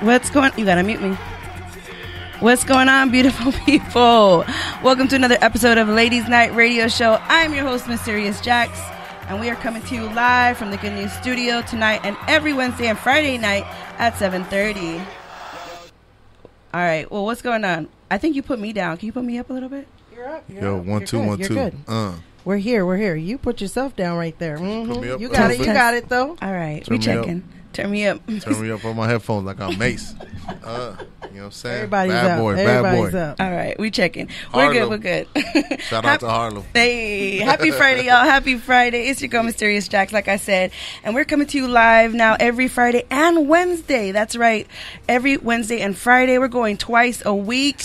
What's going on? You gotta mute me. What's going on, beautiful people? Welcome to another episode of Ladies Night Radio Show. I'm your host, Mysterious Jax, and we are coming to you live from the Good News Studio tonight and every Wednesday and Friday night at 7:30. All right, well, what's going on? I think you put me down. Can you put me up a little bit? You're up. Yo, 1 2 1 2. Good. We're here. You put yourself down right there. Mm-hmm. You got it. You got it, though. All right, we checking. Turn me up. Turn me up on my headphones like I'm Mace. You know what I'm saying? Everybody's bad up. boy, Everybody's bad boy. up. All right, we checking. We're good. We're good. Shout out to Harlem. Hey, happy Friday, y'all. Happy Friday. It's your girl, Mysterious Jax, like I said. And we're coming to you live now every Friday and Wednesday. That's right. Every Wednesday and Friday. We're going twice a week.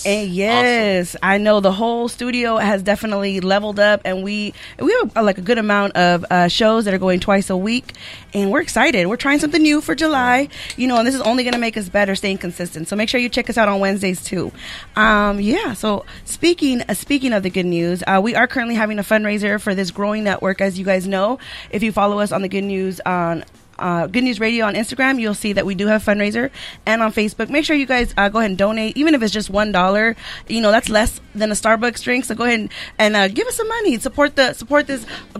And yes, awesome. I know the whole studio has definitely leveled up, and we have like a good amount of shows that are going twice a week, and we're excited. We're trying something new for July, and this is only going to make us better, staying consistent. So make sure you check us out on Wednesdays too. So speaking of the good news, we are currently having a fundraiser for this growing network, as you guys know. If you follow us on the Good News on Good News Radio on Instagram, you'll see that we do have a fundraiser, and on Facebook. Make sure you guys go ahead and donate, even if it's just $1. That's less than a Starbucks drink. So go ahead and give us some money. Support this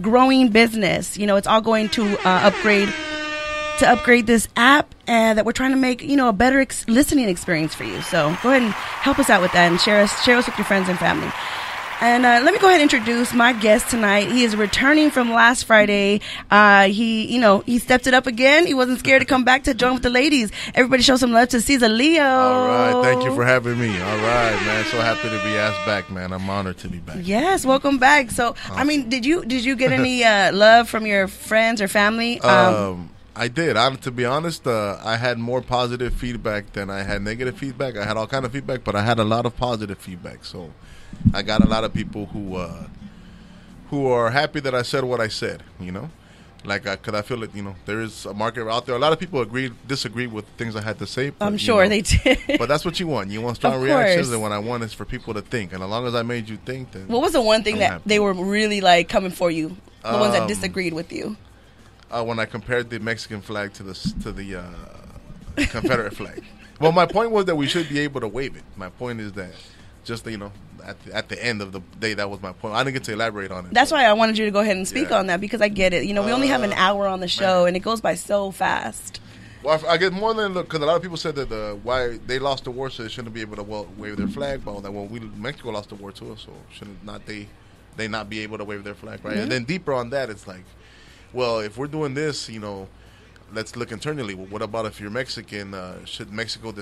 growing business. It's all going to upgrade this app, and that we're trying to make a better listening experience for you. So go ahead and help us out with that, and share us with your friends and family. And let me go ahead and introduce my guest tonight. He is returning from last Friday. He stepped it up again. He wasn't scared to come back to join with the ladies. Everybody show some love to CZA LEO. All right. Thank you for having me. All right, man. So happy to be asked back, man. I'm honored to be back. Yes, welcome back. So, awesome. Did you get any love from your friends or family? I did. To be honest, I had more positive feedback than I had negative feedback. I had all kind of feedback, but I had a lot of positive feedback. So I got a lot of people who are happy that I said what I said, because I feel like, there is a market out there. A lot of people disagree with things I had to say. But, I'm sure they did. But that's what you want. You want strong reactions, and what I want is for people to think. And as long as I made you think, then what was the one thing that they were really coming for you? The ones that disagreed with you? When I compared the Mexican flag to the Confederate flag. Well, my point was that we should be able to wave it. My point is that just at the end of the day, that was my point. I didn't get to elaborate on it. That's why I wanted you to go ahead and speak on that, because I get it. We only have an hour on the show, and it goes by so fast. Well, I get more than because a lot of people said that why they lost the war, so they shouldn't be able to wave their flag. But that Mexico lost the war too, so shouldn't they not be able to wave their flag, right? Mm-hmm. And then deeper on that, it's like, well, if we're doing this, let's look internally. Well, what about if you're Mexican? Should Mexico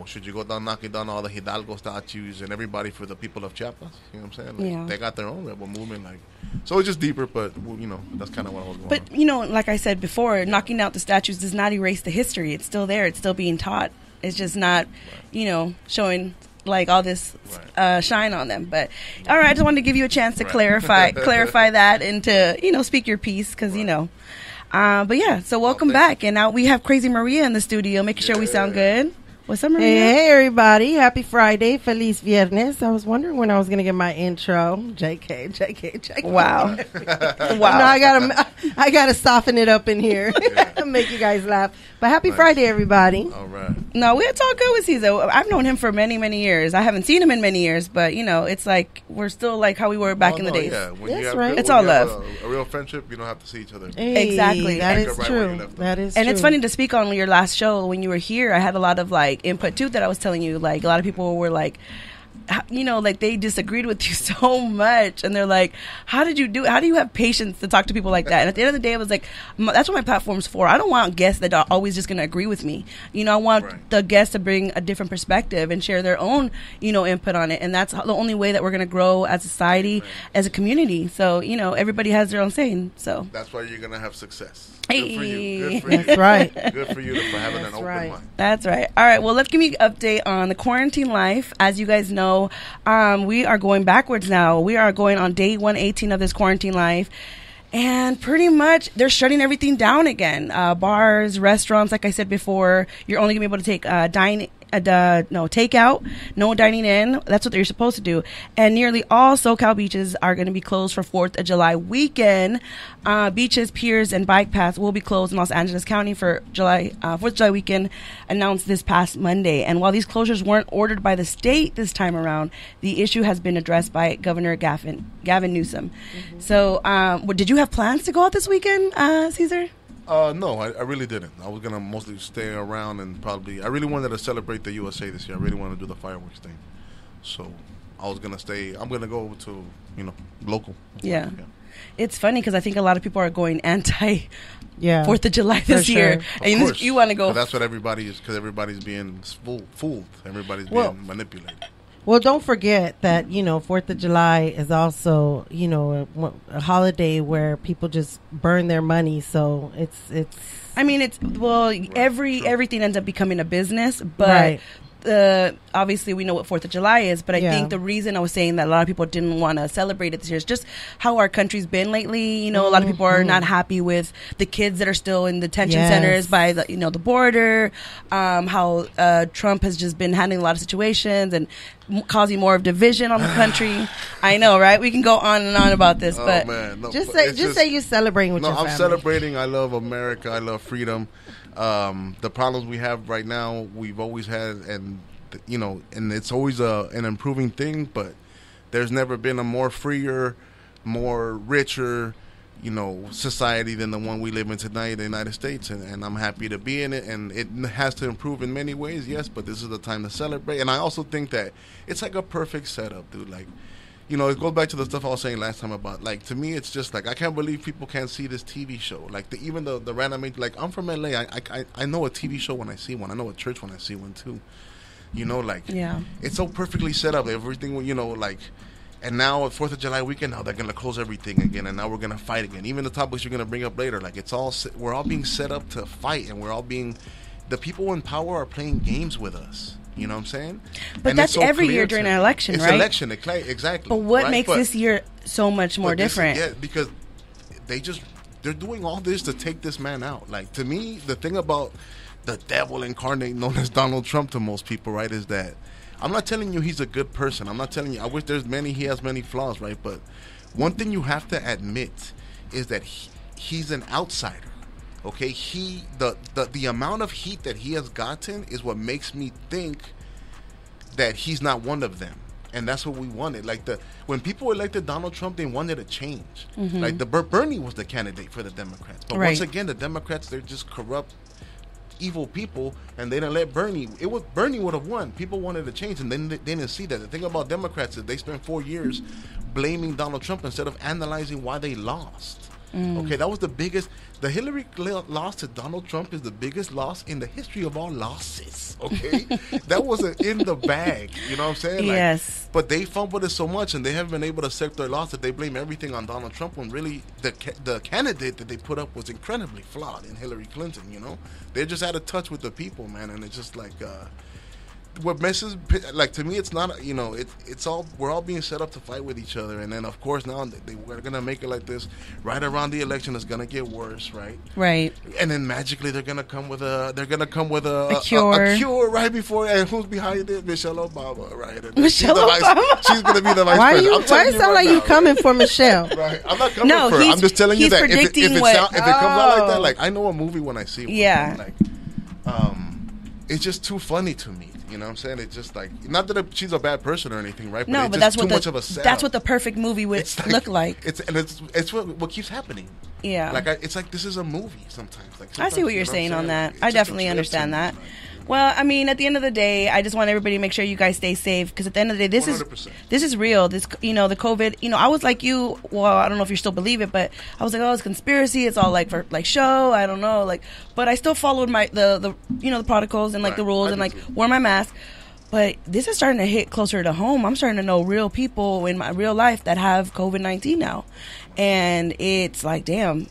should you go down knocking down all the Hidalgo statues and everybody for the people of Chiapas? You know what I'm saying? They got their own rebel movement. So it's just deeper, but that's kind of what I was going on. But like I said before, knocking out the statues does not erase the history. It's still there. It's still being taught. It's just not, showing all this shine on them. But all right, I just wanted to give you a chance to clarify that, and to speak your piece, because but yeah, so welcome back. And now we have Crazy Maria in the studio, making sure we sound good. What's up, Maria? Hey, everybody. Happy Friday. Feliz Viernes. I was wondering when I was going to get my intro. JK. Wow. No, I gotta soften it up in here. Make you guys laugh. But happy Friday, everybody. All right. No, it's all good with CZA. I've known him for many, many years. I haven't seen him in many years, but, it's like we're still like how we were back in the days. Yeah. That's right. It's all love. A real friendship, you don't have to see each other. Hey, exactly. That is true. That is true. And it's funny to speak on your last show. When you were here, I had a lot of input too that I was telling you. A lot of people were they disagreed with you so much, and they're like, how do you have patience to talk to people like that? And at the end of the day, I was like, that's what my platform's for. I don't want guests that are always just going to agree with me. I want the guests to bring a different perspective and share their own input on it, and that's the only way that we're going to grow as a society, as a community. So everybody has their own saying. So that's why you're going to have success. Hey. Good for you. That's right. Good for you for having an open mind. That's right. All right. Well, let's give me an update on the quarantine life. As you guys know, we are going backwards now. We are going on day 118 of this quarantine life. And pretty much they're shutting everything down again. Bars, restaurants, like I said before, you're only going to be able to take takeout, no dining in. That's what they're supposed to do. And nearly all SoCal beaches are going to be closed for 4th of July weekend. Beaches, piers, and bike paths will be closed in Los Angeles County for 4th of July weekend, announced this past Monday. And while these closures weren't ordered by the state this time around, the issue has been addressed by Governor Gavin Newsom. Mm-hmm. So, did you have plans to go out this weekend, Caesar? No, I really didn't. I was gonna mostly stay around and probably. I really wanted to celebrate the USA this year. I really wanted to do the fireworks thing, so I was gonna stay. I'm gonna go over to local. Yeah. It's funny because I think a lot of people are going anti 4th of July For this year. And you want to go. That's what everybody is, because everybody's being fooled. Everybody's being manipulated. Well, don't forget that, 4th of July is also, a holiday where people just burn their money. So it's. I mean, everything ends up becoming a business, but. Right. Obviously we know what 4th of July is, but I think the reason I was saying that a lot of people didn't want to celebrate it this year is just how our country's been lately. A lot of people are not happy with the kids that are still in detention centers by the border, how Trump has just been handling a lot of situations and causing more of division on the country. I know, right? We can go on and on about this, but man. No, just say you're celebrating with your family. I'm celebrating. I love America. I love freedom. The problems we have right now, we've always had, and it's always an improving thing. But there's never been a more freer, more richer, society than the one we live in tonight, the United States. And I'm happy to be in it. And it has to improve in many ways, yes. But this is the time to celebrate. And I also think that it's like a perfect setup, dude. Like, it goes back to the stuff I was saying last time about, like, to me, it's just like, I can't believe people can't see this TV show. Like, even the random, like, I'm from LA. I know a TV show when I see one. I know a church when I see one, too. It's so perfectly set up. Everything, and now, 4th of July weekend, now they're going to close everything again, and now we're going to fight again. Even the topics you're going to bring up later, like, we're all being set up to fight, and the people in power are playing games with us. You know what I'm saying? But and that's every year during an election, right? It's election, exactly. But what makes this year so much more different? Because they're doing all this to take this man out. Like, to me, the thing about the devil incarnate known as Donald Trump to most people, right, is that I'm not telling you he's a good person. I'm not telling you. I wish he has many flaws, right? But one thing you have to admit is that he's an outsider. Okay, the amount of heat that he has gotten is what makes me think that he's not one of them, and that's what we wanted. Like, when people elected Donald Trump, they wanted a change. Mm-hmm. Like, Bernie was the candidate for the Democrats, but once again, the Democrats, they're just corrupt, evil people, and they didn't let Bernie. Bernie would have won. People wanted a change, and then they didn't see that. The thing about Democrats is they spent 4 years blaming Donald Trump instead of analyzing why they lost. Okay, that was the biggest. The Hillary loss to Donald Trump is the biggest loss in the history of all losses. Okay, that wasn't in the bag. You know what I'm saying? Yes. But they fumbled it so much, and they haven't been able to accept their loss that they blame everything on Donald Trump. When really the candidate that they put up was incredibly flawed in Hillary Clinton. They're just out of touch with the people, man, and it's just like. What messes, like, to me, it's not, it's all, we're all being set up to fight with each other. And then, of course, now we're going to make it like this. Right around the election, it's going to get worse, right? Right. And then magically they're going to come with a cure. A cure right before, and who's behind it? Michelle Obama, right? And Michelle Obama? She's going to be the vice president. Why it sound like you coming for Michelle? Right. I'm not coming for her. I'm just telling you that if it comes out like that, like, I know a movie when I see one. Yeah. Like, it's just too funny to me. You know what I'm saying? It's just like, not that she's a bad person or anything, right? No, but that's much of a setup. That's what the perfect movie would look like. It's what keeps happening. Yeah. Like, it's like this is a movie sometimes. Like, I see what you're saying on that. I definitely understand that. Well, I mean, at the end of the day, I just want everybody to make sure you guys stay safe, because at the end of the day, this 100%. is real. This, the COVID. I was like you. Well, I don't know if you still believe it, but I was like, oh, it's conspiracy. It's all like for like show. I don't know, like, but I still followed the protocols and like the rules and like wore my mask. But this is starting to hit closer to home. I'm starting to know real people in my real life that have COVID-19 now, and it's like, damn.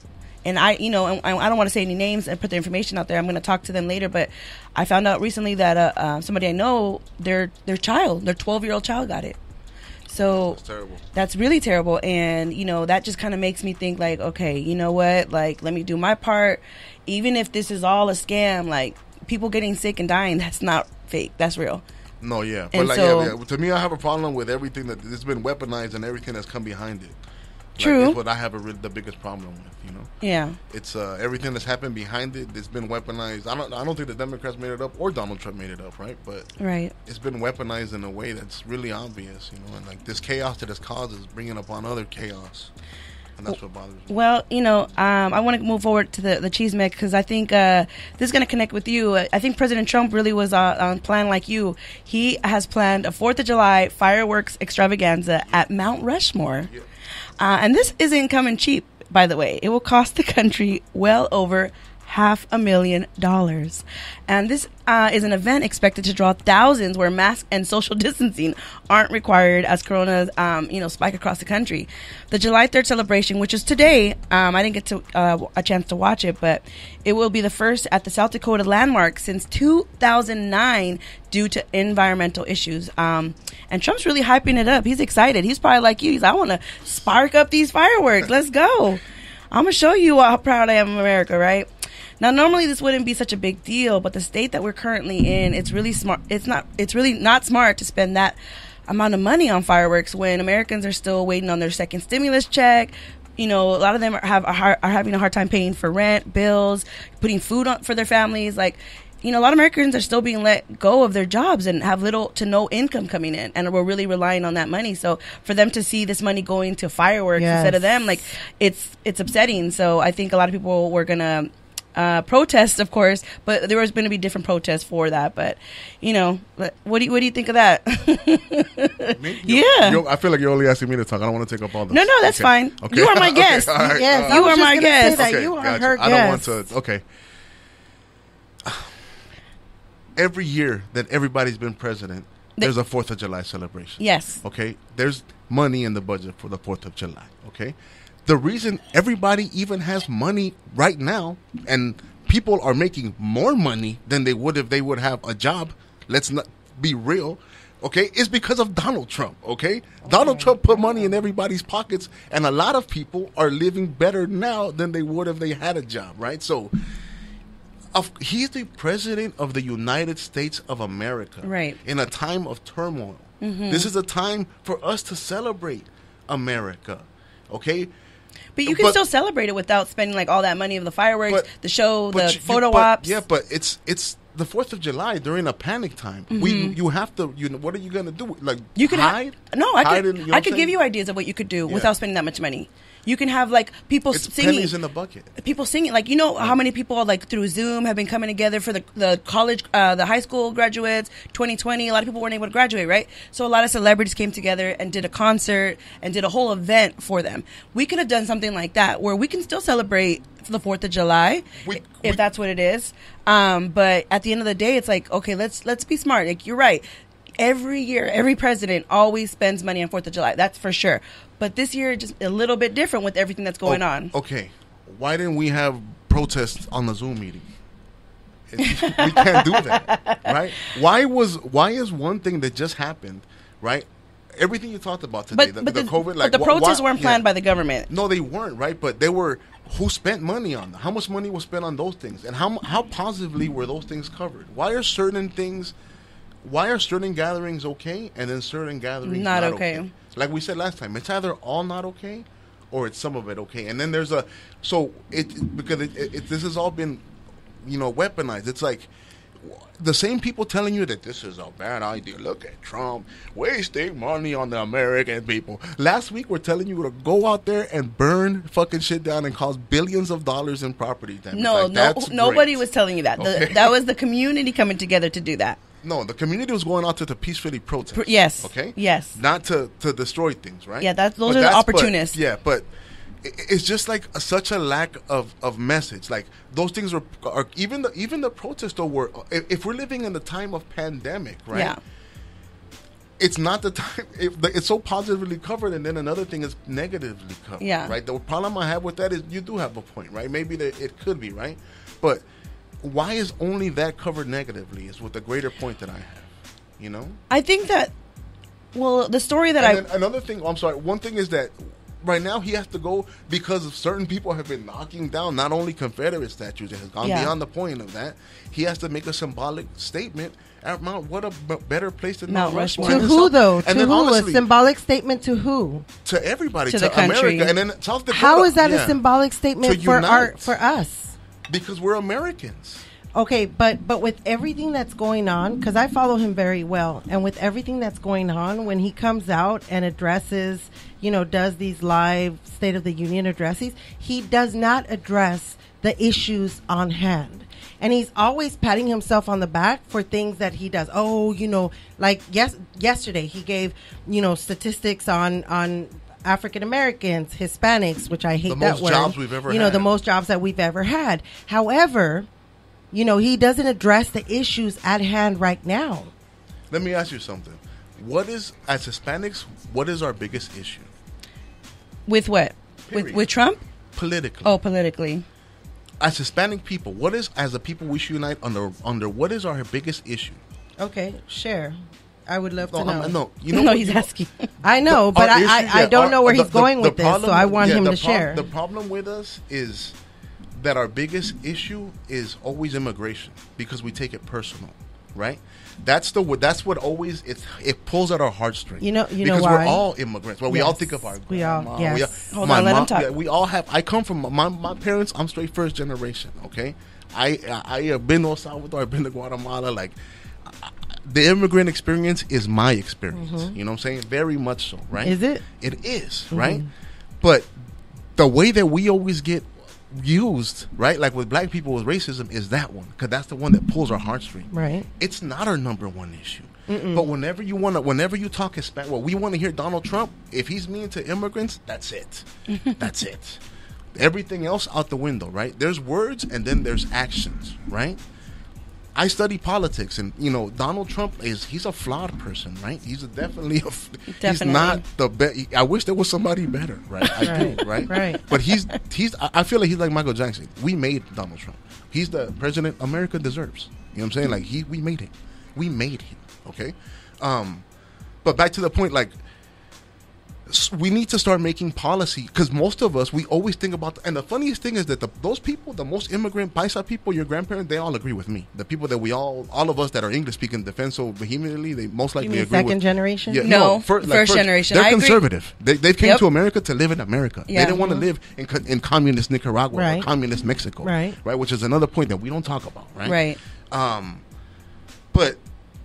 And I don't want to say any names and put their information out there. I'm going to talk to them later. But I found out recently that somebody I know, their 12-year-old child got it. So that's terrible. That's really terrible. And, that just kind of makes me think like, okay, you know what? Like, let me do my part. Even if this is all a scam, like, people getting sick and dying, that's not fake. That's real. No, yeah. But And like, so- yeah. To me, I have a problem with everything that it's been weaponized and everything that's come behind it. True. Like, it's what I have the biggest problem with, you know? Yeah. It's everything that's happened behind it. It's been weaponized. I don't think the Democrats made it up or Donald Trump made it up, right? But Right. it's been weaponized in a way that's really obvious, you know. And like this chaos that it's caused is bringing upon other chaos, and that's what bothers me. Well, I want to move forward to the cheese mix because I think this is going to connect with you. I think President Trump really was on plan like you. He has planned a 4th of July fireworks extravaganza at Mount Rushmore. Yeah. And this isn't coming cheap, by the way. It will cost the country well over $500,000. And this is an event expected to draw thousands where masks and social distancing aren't required as coronas, spike across the country. The July 3rd celebration, which is today, I didn't get to a chance to watch it, but it will be the first at the South Dakota landmark since 2009 due to environmental issues. And Trump's really hyping it up. He's excited. He's probably like you. He's like, I want to spark up these fireworks. Let's go. I'm going to show you how proud I am of America, right? Now, normally this wouldn't be such a big deal, but the state that we're currently in, it's really smart. It's really not smart to spend that amount of money on fireworks when Americans are still waiting on their second stimulus check. A lot of them are having a hard time paying for rent, bills, putting food on for their families. Like, a lot of Americans are still being let go of their jobs and have little to no income coming in, and we're really relying on that money. So for them to see this money going to fireworks instead of them, like, it's upsetting. So I think a lot of people were gonna protest, of course, but there was going to be different protests for that. But what do you think of that? Me? Yeah. I feel like you're only asking me to talk. I don't want to take up all this. No, that's fine. Okay. You are my guest. Okay, all right. Yes, You I was are just my gonna guest. say that. Okay, You are gotcha. her I don't want guest. to. Okay. Every year that everybody's been president, there's a 4th of July celebration. Yes. Okay. There's money in the budget for the 4th of July. Okay. The reason everybody even has money right now, and people are making more money than they would if they would have a job, let's not be real, okay, is because of Donald Trump, okay? Donald Trump put money in everybody's pockets, and a lot of people are living better now than they would if they had a job, right? So he's the president of the United States of America, Right. in a time of turmoil. This is a time for us to celebrate America, okay? But you can still celebrate it without spending like all that money of the fireworks, the show, the you- photo but- ops. Yeah, but it's the 4th of July during a panic time. You have to. What are you gonna do? Like You can hide? I Hide in- could. you know I what could I'm give saying? you ideas of what you could do Yeah. without spending that much money. You can have like people It's singing. pennies in the bucket. People singing, like, how many people like through Zoom have been coming together for the college, the high school graduates, 2020. A lot of people weren't able to graduate, right? So a lot of celebrities came together and did a concert and did a whole event for them. We could have done something like that where we can still celebrate the 4th of July if that's what it is. But at the end of the day, it's like, okay, let's be smart. Like, you're right. Every year, every president always spends money on 4th of July. That's for sure. But this year, just a little bit different with everything that's going on. Okay, why didn't we have protests on the Zoom meeting? We can't do that, right? Why is one thing that just happened, right? Everything you talked about today, the COVID, like but the protests weren't planned yeah. by the government. No, they weren't, right? But they were. Who spent money on that? How much money was spent on those things, and how positively were those things covered? Why are certain gatherings okay, and then certain gatherings Not not okay? Like we said last time, it's either all not okay, or it's some of it okay. And then there's because this has all been, weaponized. It's like the same people telling you that this is a bad idea. Look at Trump wasting money on the American people. Last week we're telling you to go out there and burn fucking shit down and cause billions of dollars in property damage. Nobody was telling you that. Okay. That was the community coming together to do that. No, the community was going out to peacefully protest. Yes. Okay? Yes. Not to destroy things, right? Yeah, those are the opportunists. But it's just like such a lack of message. Like those things are even the protests though were, if we're living in the time of pandemic, right? Yeah. It's not the time. It's so positively covered, and then another thing is negatively covered. Yeah. Right. The problem I have with that is you do have a point, right? Maybe it could be right, but why is only that covered negatively? Is what the greater point that I have. I think that. Well, the story that and then another thing. I'm sorry. One thing is that right now he has to go because of certain people have been knocking down not only Confederate statues. It has gone beyond the point of that. He has to make a symbolic statement What a better place than Mount Mount Rushmore. Rushmore. To who, though? And To then who? honestly, A symbolic statement to who? to everybody, To to the country. America, and then South Dakota. How is that yeah. a symbolic statement To for unite. for us? Because we're Americans. Okay, but with everything that's going on, because I follow him very well, and with everything that's going on, when he comes out and addresses, does these live State of the Union addresses, he does not address the issues on hand. And he's always patting himself on the back for things that he does. Oh, like yesterday he gave, statistics on African Americans, Hispanics, which I hate that word. The most jobs we've ever had. The most jobs that we've ever had. However, he doesn't address the issues at hand right now. Let me ask you something. As Hispanics, what is our biggest issue? With what? With Trump? Politically. Oh, politically. As Hispanic people, as a people we should unite under what is our biggest issue? Okay, share. I would love to know. No, He's asking. I know, but I don't know where he's going with this, so I want him to share. The problem with us is that our biggest issue is always immigration because we take it personal, right? That's what always it pulls at our heartstrings. Because why? We're all immigrants. Well, we all Yes. think of our We all, grandma. yes. Hold on, let him talk. Yeah, we all have. I come from my parents. I'm straight first generation. Okay, I have been to El Salvador. I've been to Guatemala. Like the immigrant experience is my experience. Mm-hmm. You know what I'm saying? Very much so. Right? Is it? It is. Right? But the way that we always get used, right, like with black people with racism, is that one, because that's the one that pulls our heartstring. Right. It's not our number one issue. But whenever you talk Hispanic, we want to hear Donald Trump. If he's mean to immigrants, that's it. That's it. Everything else out the window, right? There's words and then there's actions, right? I study politics, and Donald Trump he's a flawed person, right? He's definitely he's not the best. I wish there was somebody better, right? I do, right? Right. But I feel like he's like Michael Jackson. We made Donald Trump. He's the president America deserves. You know what I'm saying? Like we made him. We made him. Okay. But back to the point, like, we need to start making policy, because most of us, we always think about, and the funniest thing is that those people, the most immigrant Paisa people, your grandparents, they all agree with me. The people that all of us that are English speaking defend so vehemently, they most likely agree second generation? Yeah, No, first generation. They're I agree. conservative. They came to America to live in America. Yeah. They didn't want to live in communist Nicaragua or Right. communist Mexico, Right. Which is another point that we don't talk about, right? Right. But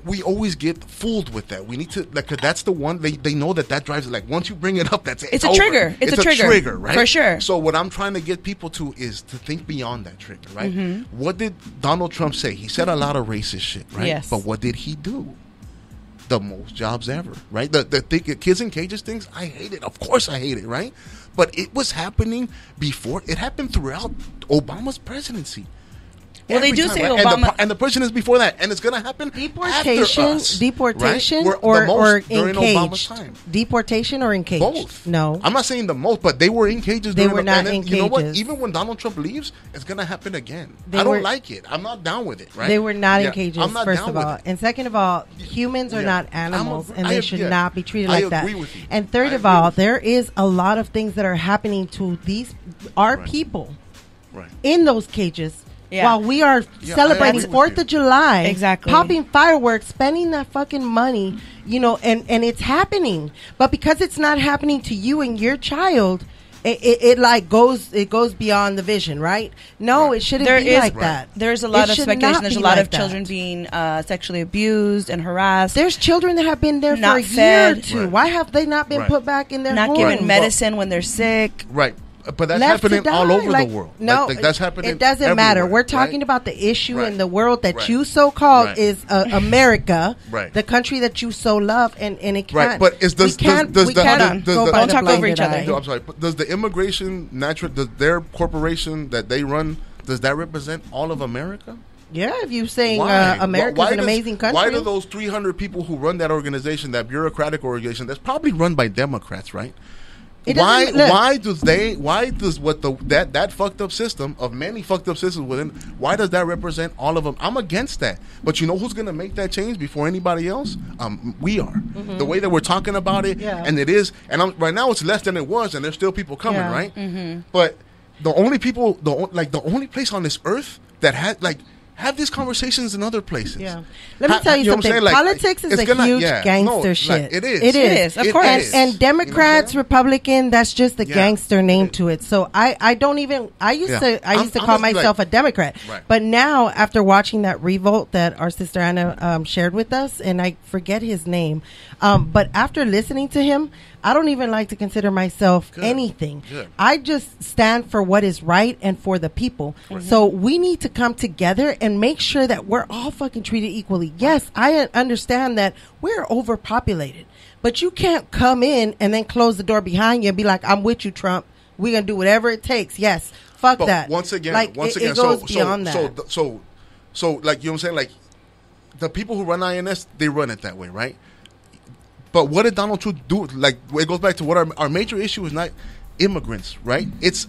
we always get fooled with that. We need to, like, 'cause that's the one they know that drives it. Like, once you bring it up, that's it. It's a over. trigger. It's a trigger, right? for sure. So what I'm trying to get people to is to think beyond that trigger, right? What did Donald Trump say? He said a lot of racist shit, right? Yes. But what did he do? The most jobs ever, right? The kids in cages things, I hate it. Of course I hate it, right? But it was happening before. It happened throughout Obama's presidency. Well, they Every do time, say right? Obama, and the presidents before that, and it's going to happen Deportation, after us, deportation, right? or during Obama's encaged. time. Deportation or encaged? Both. No. I'm not saying the most, but they were in cages. They during were not and then, in You know what? cages. Even when Donald Trump leaves, it's going to happen again. They I don't were- like it. I'm not down with it. Right? They were not Yeah, in cages, I'm not first down of with all. it. And second of all, humans are Yeah. not animals, and I they ag- should yeah. not be treated I like that. agree with you. And third I of agree all, with you. there is a lot of things that are happening to our Right. people Right. in those cages. Yeah. While we are Yeah, I celebrating agree with 4th you. of July, Exactly. popping fireworks, spending that fucking money, and it's happening. But because it's not happening to you and your child, it goes beyond the vision, right? No, Right. it shouldn't There be is- like Right. that. there's a lot It of should speculation. not There's a be lot like of that. children being sexually abused and harassed. There's children that have been there for Not a year or fed. two. Right. Why have they not been Right. put back in their not homes? given medicine when they're sick. Right. But that's Left to happening all die. over Like, the world. No, Like, that's happening. It doesn't matter. everywhere, We're talking right? about the issue Right. in the world that Right. you so called Right. is America, Right. the country that you so love, and it can't. Right, but is we can't go by Don't the talk over blinded each other. eye. No, I'm sorry. But does the immigration does their corporation that they run, does that represent all of America? Yeah, if you're saying Why? America's Why an does- amazing country. Why do those 300 people who run that organization, that bureaucratic organization, that's probably run by Democrats, right? It Why? doesn't- look. Why does that fucked up system of many fucked up systems within? Why does that represent all of them? I'm against that. But you know who's going to make that change before anybody else? We are. The way that we're talking about it, Yeah. and it is, and right now it's less than it was, and there's still people coming, Yeah. right? But the only people, the only place on this earth that Have these conversations in other places. Yeah. Let me tell you something. Politics is a huge gangster shit. It is. It is. Of course. And Democrats, Republican, that's just a gangster name to it. So I don't even, I used to call myself a Democrat. Right. But now, after watching that revolt that our sister Anna shared with us, and I forget his name, but after listening to him, I don't even like to consider myself anything. Good. I just stand for what is right and for the people. Mm-hmm. So we need to come together and make sure that we're all fucking treated equally. Yes, I understand that we're overpopulated, but you can't come in and then close the door behind you and be like, I'm with you, Trump. We're going to do whatever it takes. Yes, fuck that. Once again, it goes beyond that. So, like, you know what I'm saying? Like, the people who run INS, they run it that way, right? But what did Donald Trump do? Like, it goes back to what our major issue is not immigrants, right? It's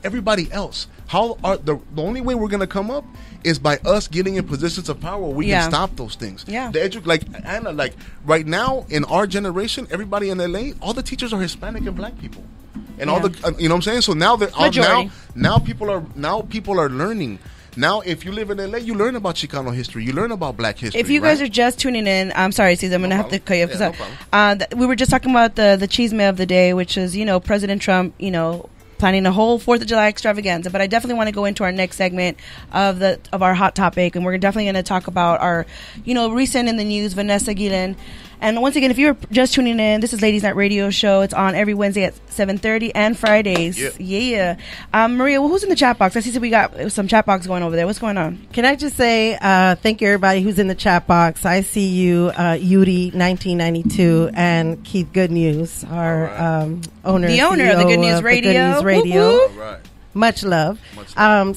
everybody else. The only way we're going to come up is by us getting in positions of power where we can stop those things. Yeah. Like Anna, like right now in our generation, everybody in LA, all the teachers are Hispanic and black people. And all the you know what I'm saying? So now now people are learning. Now, if you live in LA, you learn about Chicano history. You learn about black history. If you guys are just tuning in, I'm sorry, Cesar, I'm going to have to cut you off. We were just talking about the chisme of the day, which is, President Trump, planning a whole 4th of July extravaganza. But I definitely want to go into our next segment of our hot topic. And we're definitely going to talk about our, recent in the news, Vanessa Guillen. And once again, if you're just tuning in, this is Ladies Night Radio Show. It's on every Wednesday at 7:30 and Fridays. Yeah. Maria, who's in the chat box? I see we got some chat box going over there. What's going on? Can I just say thank you, everybody who's in the chat box. I see you, Yuri 1992, and Keith Good News, our owner. The owner of the Good News Radio. The Good News Radio. All right. Much love.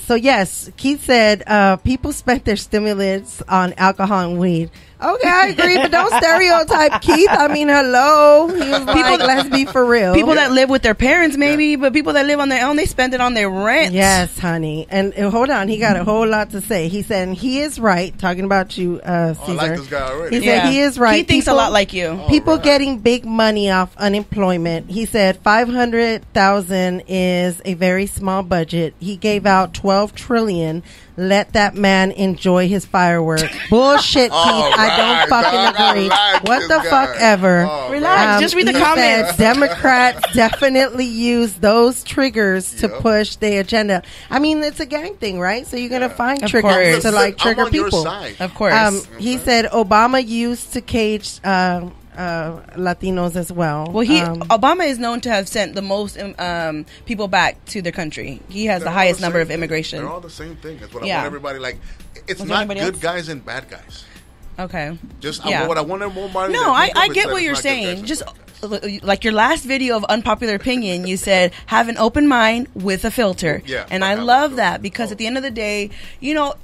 So, yes, Keith said people spent their stimulants on alcohol and weed. Okay, I agree, but don't stereotype Keith. I mean, hello. He was like, let's be for real. People that live with their parents, maybe, but people that live on their own, they spend it on their rent. Yes, honey. And hold on, he got a whole lot to say. He said he is right, talking about you, Cesar. I like this guy already. He said he is right. He thinks a lot like you. People getting big money off unemployment. He said 500,000 is a very small budget. He gave out 12 trillion. Let that man enjoy his fireworks. Bullshit, Keith. I don't fucking agree. What the fuck ever. Relax. Just read the comments. Democrats definitely use those triggers to push their agenda. I mean, it's a gang thing, right? So you're going to find triggers to trigger people. Of course. He said Obama used to cage Latinos as well. Well, Obama is known to have sent the most people back to their country. He has the highest number of immigration. They're all the same thing. That's what I want everybody it's not good guys and bad guys. Okay. What I want everybody. No, I get what you're saying. Just like your last video of unpopular opinion, you said have an open mind with a filter. Yeah, and I love that because at the end of the day,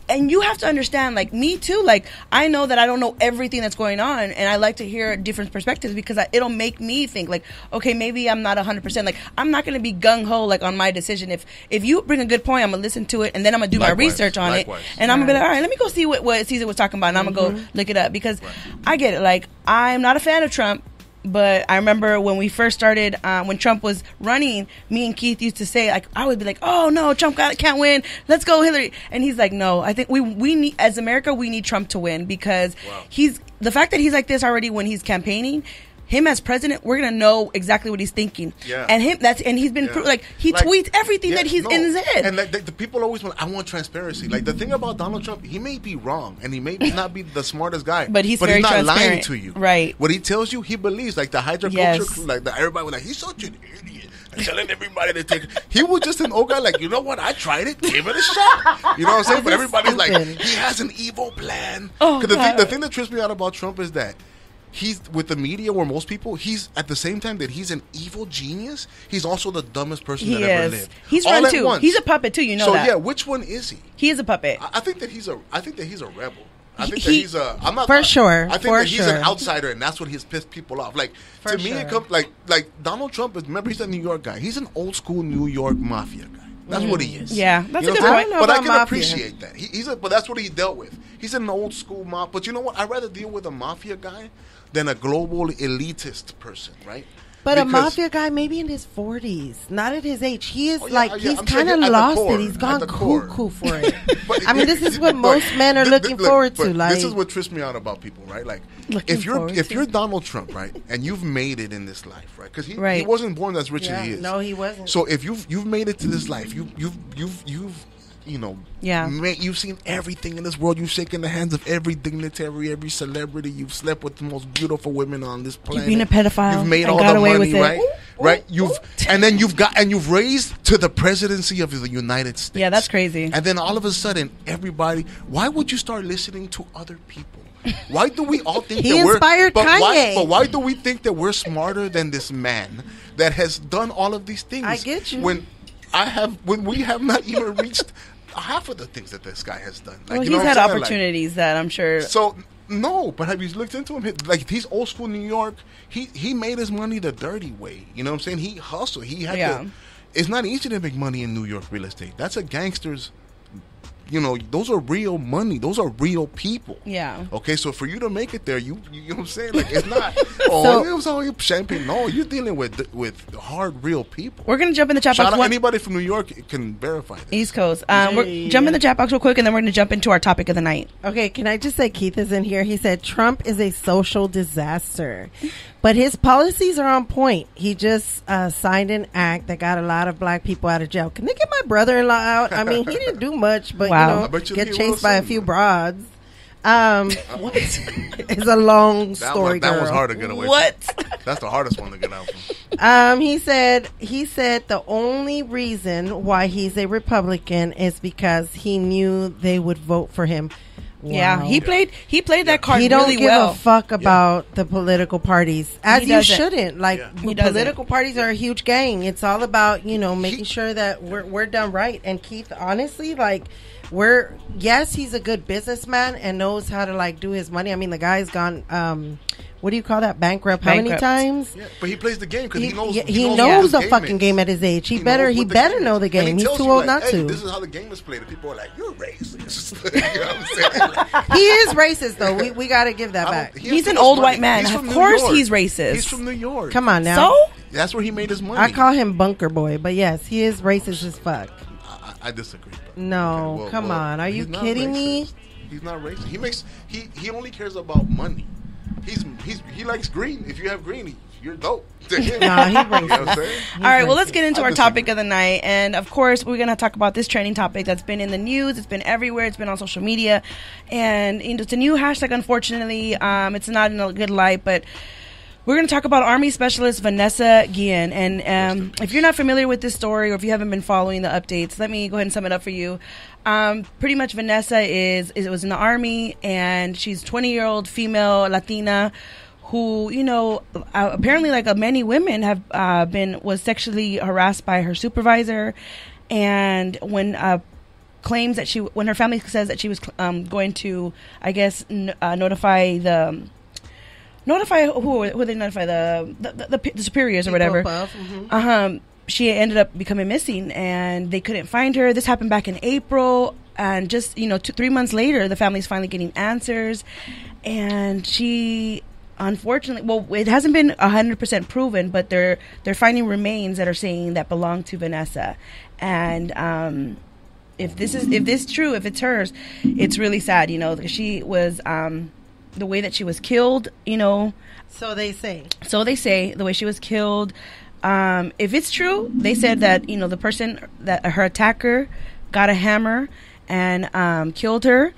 and you have to understand, like me too, like I know that I don't know everything that's going on, and I like to hear different perspectives because it'll make me think like, okay, maybe I'm not 100%. Like I'm not going to be gung ho like on my decision. If you bring a good point, I'm gonna listen to it, and then I'm gonna do my research on it, and I'm gonna be like, all right, let me go see what Cesar was talking about, and I'm gonna go look it up because I get it. Like I'm not a fan of Trump. But I remember when we first started, when Trump was running, me and Keith used to say, like, I would be like, oh, no, Trump can't win. Let's go Hillary. And he's like, no, I think we need, as America, we need Trump to win because the fact that he's like this already when he's campaigning, him as president, we're gonna know exactly what he's thinking. Yeah. And he's been he tweets everything that he's in his head. And the people always I want transparency. Like the thing about Donald Trump, he may be wrong and he may not be the smartest guy, but he's not transparent. Lying to you. Right. What he tells you, he believes. Like the Hydra culture, everybody was like, he's such an idiot. And telling everybody to take it. He was just an old guy, like, you know what? I tried it. Give it a shot. You know what I'm saying? But everybody's like, he has an evil plan. Because the thing that trips me out about Trump is that he's with the media where most people, he's at the same time that he's an evil genius, he's also the dumbest person that ever lived. He's run too. He's a puppet too, that. So yeah, which one is he? He is a puppet. I think that he's a rebel. I think that he's a I think that he's an outsider, and that's what he's pissed people off. Like to me, it comes like Donald Trump is. Remember, he's a New York guy. He's an old school New York mafia guy. That's what he is. Yeah, that's a good point. But I can appreciate that. But that's what he dealt with. He's an old school mafia. But you know what? I'd rather deal with a mafia guy than a global elitist person, right? But a mafia guy, maybe in his 40s, not at his age. He is he's kind of lost it. He's gone cuckoo for it. I mean, this is what most men are looking forward to. Like, this is what trips me out about people, right? Like, if you're Donald Trump, right, and you've made it in this life, right? Because he wasn't born as rich as he is. No, he wasn't. So if you've made it to this life, you've you've seen everything in this world. You've shaken the hands of every dignitary, every celebrity. You've slept with the most beautiful women on this planet. You've been a pedophile. You've made all the money, right? Right? You've raised to the presidency of the United States. Yeah, that's crazy. And then all of a sudden, everybody. Why would you start listening to other people? Why do we all think he inspired Kanye? But why do we think that we're smarter than this man that has done all of these things? I get you. When we have not even reached half of the things that this guy has done. Like, well, he's had opportunities that I'm sure. So no, but have you looked into him? Like, he's old school New York. He made his money the dirty way. You know what I'm saying? He hustled. He had to. It's not easy to make money in New York real estate. That's a gangster's. Those are real money. Those are real people. Yeah. Okay, so for you to make it there, you know what I'm saying? Like, it's not, it was all champagne. No, you're dealing with hard, real people. We're going to jump in the chat box. Shout out anybody from New York can verify this. East Coast. We're jump in the chat box real quick, and then we're going to jump into our topic of the night. Okay, can I just say Keith is in here? He said Trump is a social disaster. But his policies are on point. He just signed an act that got a lot of black people out of jail. Can they get my brother-in-law out? I mean, he didn't do much, but get chased by a few broads. What? It's a long story. That one's hard to get away. What? That's the hardest one to get out from. He said the only reason why he's a Republican is because he knew they would vote for him. Wow. Yeah, he played that card he really well. He don't give a fuck about the political parties, as you shouldn't. Like, political parties are a huge gang. It's all about, making sure that we're done right. And Keith, honestly, like, he's a good businessman and knows how to, like, do his money. I mean, the guy's gone, what do you call that? Bankrupt. How many times? Yeah, but he plays the game because he knows. He knows the fucking game at his age. He better know the game. He's too old not to. This is how the game is played. And people are like, "You're racist." You know what I'm saying? He is racist, though. We got to give that back. He's an old white man. Of course, he's racist. He's from New York. Come on now. So that's where he made his money. I call him Bunker Boy, but yes, he is racist as fuck. I disagree. No, come on. Are you kidding me? He's not racist. He only cares about money. He likes green. If you have green, you're dope. Nah, he's racist. You know what I'm saying? All right, well, let's get into our topic of the night. And, of course, we're going to talk about this trending topic that's been in the news. It's been everywhere. It's been on social media. And it's a new hashtag, unfortunately. It's not in a good light, but we're going to talk about Army Specialist Vanessa Guillen. And if you're not familiar with this story or if you haven't been following the updates, let me go ahead and sum it up for you. Pretty much Vanessa was in the Army, and she's a 20-year-old female Latina who, apparently, like many women, was sexually harassed by her supervisor. And when claims that when her family says that she was going to, I guess, notify who they notify the superiors or whatever. She ended up becoming missing, and they couldn't find her. This happened back in April, and just 3 months later, the family's finally getting answers, and she. Unfortunately, well, it hasn't been 100% proven, but they're finding remains that are saying that belong to Vanessa, and if this is true, if it's hers, it's really sad, because she was the way that she was killed, So they say the way she was killed. If it's true, they said that the person that her attacker got a hammer and killed her,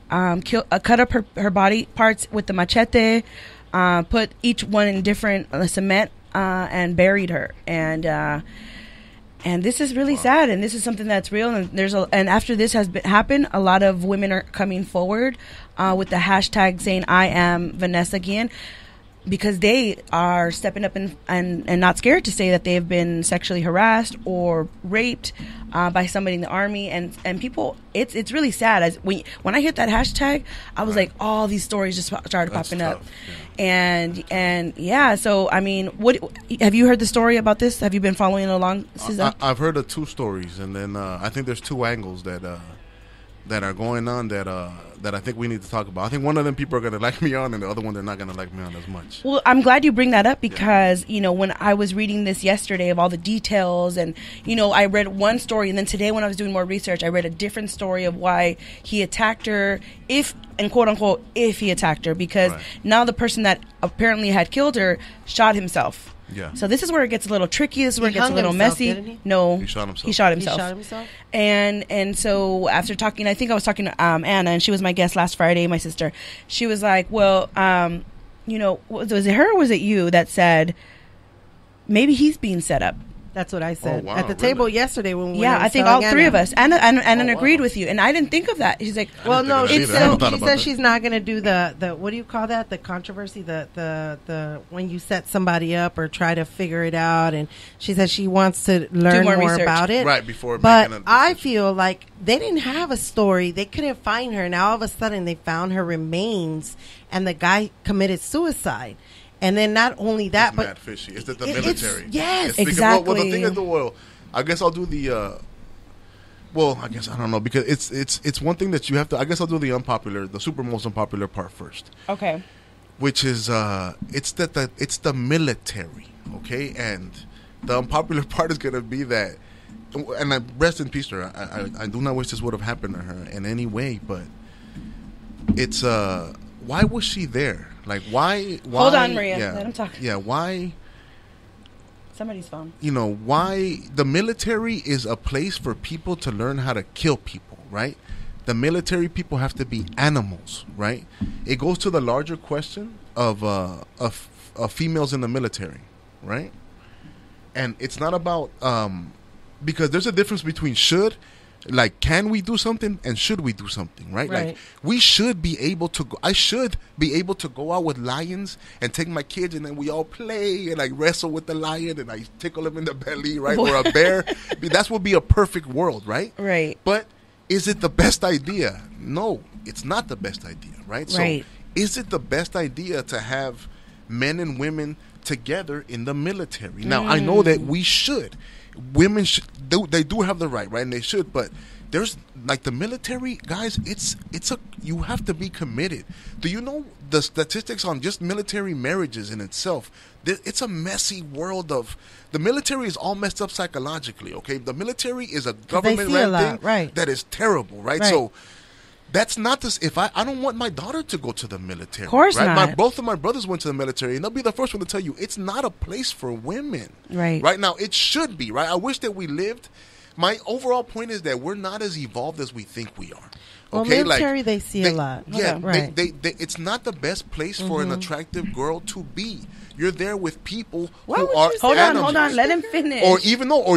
cut up her body parts with the machete. Put each one in different cement and buried her, and this is really sad, and this is something that's real. And after this has happened, a lot of women are coming forward with the hashtag saying "I am Vanessa Guillen," because they are stepping up and not scared to say that they have been sexually harassed or raped by somebody in the Army, and people, it's really sad. When I hit that hashtag, I was like, all these stories just started popping up, and yeah. So I mean, what have you heard the story about this? Have you been following it along? I've heard of two stories, and then I think there's two angles that that are going on that I think we need to talk about. I think one of them people are going to like me on, and the other one they're not going to like me on as much. Well, I'm glad you bring that up because, when I was reading this yesterday of all the details and, I read one story, and then today when I was doing more research, I read a different story of why he attacked her, and quote unquote, if he attacked her, because now the person that apparently had killed her shot himself. Yeah. So this is where it gets a little tricky. This is where it gets a little himself, messy. didn't he? No, he shot himself. He shot himself. And so after talking, I think I was talking to Anna, and she was my guest last Friday, my sister. She was like, well, was it her or was it you that said maybe he's being set up? That's what I said wow, at the really? table yesterday when we were I think all three of us. Anna wow. agreed with you, and I didn't think of that. She's like, well, no, she she said she's not going to do the what do you call that? The controversy, the when you set somebody up or try to figure it out, and she said she wants to learn more about it. Right, before but making a I feel like they didn't have a story. They couldn't find her. Now all of a sudden they found her remains, and the guy committed suicide. And then not only that, it's but mad fishy. It's the military. Yes, because, exactly. Well, the thing is, I guess I'll do the. I guess I don't know because it's one thing that you have to. I guess I'll do the super most unpopular part first. Okay. Which is it's the military, okay, and the unpopular part is gonna be that, and I rest in peace to her. I do not wish this would have happened to her in any way, but it's why was she there? Like why Hold on, Maria. Yeah, let him talk. Yeah, why? Somebody's phone. Why the military is a place for people to learn how to kill people, right? The military people have to be animals, right? It goes to the larger question of females in the military, right? And it's not about because there's a difference between like, can we do something and should we do something, right? Like, we should be able to go. I should be able to go out with lions and take my kids, and then we all play and like wrestle with the lion, and I tickle him in the belly, right? Or a bear. That would be a perfect world, right? Right. But is it the best idea? No, it's not the best idea, right? Right. So, is it the best idea to have men and women together in the military? Now, I know that we should. Women they do have the right, and they should, but there's like the military guys, you have to be committed. Do you know the statistics on just military marriages in itself? It's a messy world of the military is all messed up psychologically, okay? The military is a government run thing that is terrible, right? So that's not this. If I don't want my daughter to go to the military. Of course not. Both of my brothers went to the military, and they'll be the first one to tell you it's not a place for women. Right. Right now, it should be. Right. I wish that we lived. My overall point is that we're not as evolved as we think we are. Well, military they see a lot. Yeah. It's not the best place for an attractive girl to be. You're there with people who are hold animals. on, let him finish. Or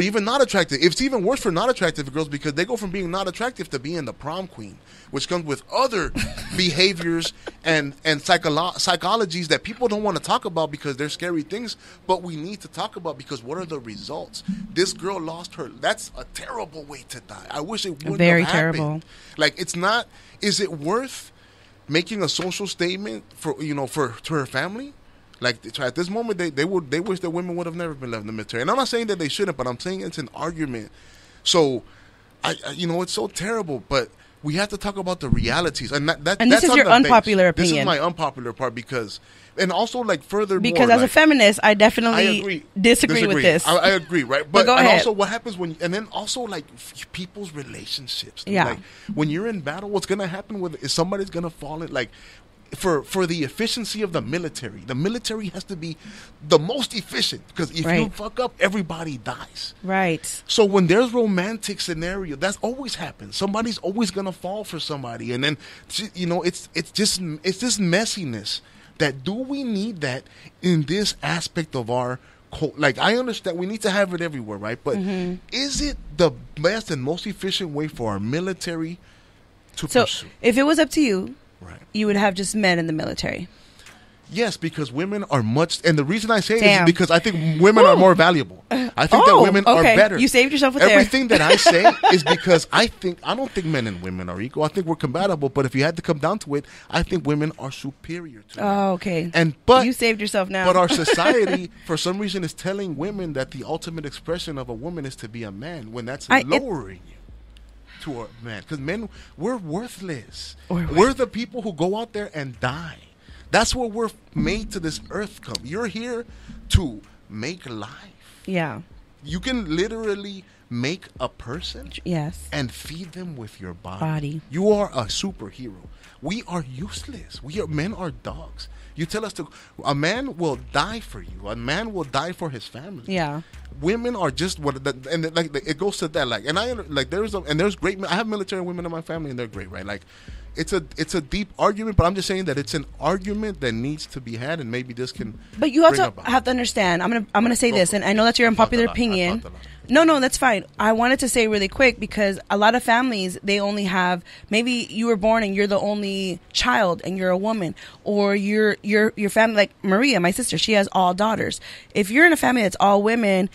even not attractive. It's even worse for not attractive girls because they go from being not attractive to being the prom queen, which comes with other behaviors and psychologies that people don't want to talk about because they're scary things, but we need to talk about because what are the results? This girl lost her. That's a terrible way to die. I wish it wouldn't have happened. Terrible. Like, it's not. Is it worth making a social statement to her family? Like, at this moment, they wish that women would have never been left in the military. And I'm not saying that they shouldn't, but I'm saying it's an argument. So, it's so terrible, but we have to talk about the realities. And this is your unpopular opinion. This is my unpopular part because, and also like furthermore. Because as a feminist, I definitely disagree with this. I agree, right? But go ahead. Also what happens and then also like people's relationships. Yeah. Like when you're in battle, what's going to happen is somebody's going to fall in like, for the efficiency of the military has to be the most efficient because if you fuck up, everybody dies. Right. So when there's romantic scenario, that's always happens. Somebody's always gonna fall for somebody, and then it's just messiness. That do we need that in this aspect of our like? I understand we need to have it everywhere, right? But is it the best and most efficient way for our military to pursue? If it was up to you. Right. You would have just men in the military. Yes, because women are and the reason I say this is because I think women are more valuable. I think that women are better. You saved yourself with everything that I say is because I don't think men and women are equal. I think we're compatible, but if you had to come down to it, I think women are superior to men. Oh, okay. But you saved yourself now. But our society, for some reason, is telling women that the ultimate expression of a woman is to be a man when that's lowering you. to a man, because men, we're worthless. We're We're the people who go out there and die. That's what we're made to this earth come. You're here to make life. Yeah. You can literally make a person Yes. and feed them with your Body. You are a superhero. We are useless. Men are dogs. You tell us to. A man will die for you. A man will die for his family. Yeah. Women are just what, and like it goes to that. Like, and there's great. I have military women in my family, and they're great, right? Like, it's a deep argument, but I'm just saying that it's an argument that needs to be had, and maybe this can. But you also have to understand. I'm gonna say this, and I know that's your unpopular opinion. No, that's fine. I wanted to say really quick because a lot of families, they only have, maybe you were born and you're the only child and you're a woman, or your family, like Maria, my sister, she has all daughters. If you're in a family that's all women,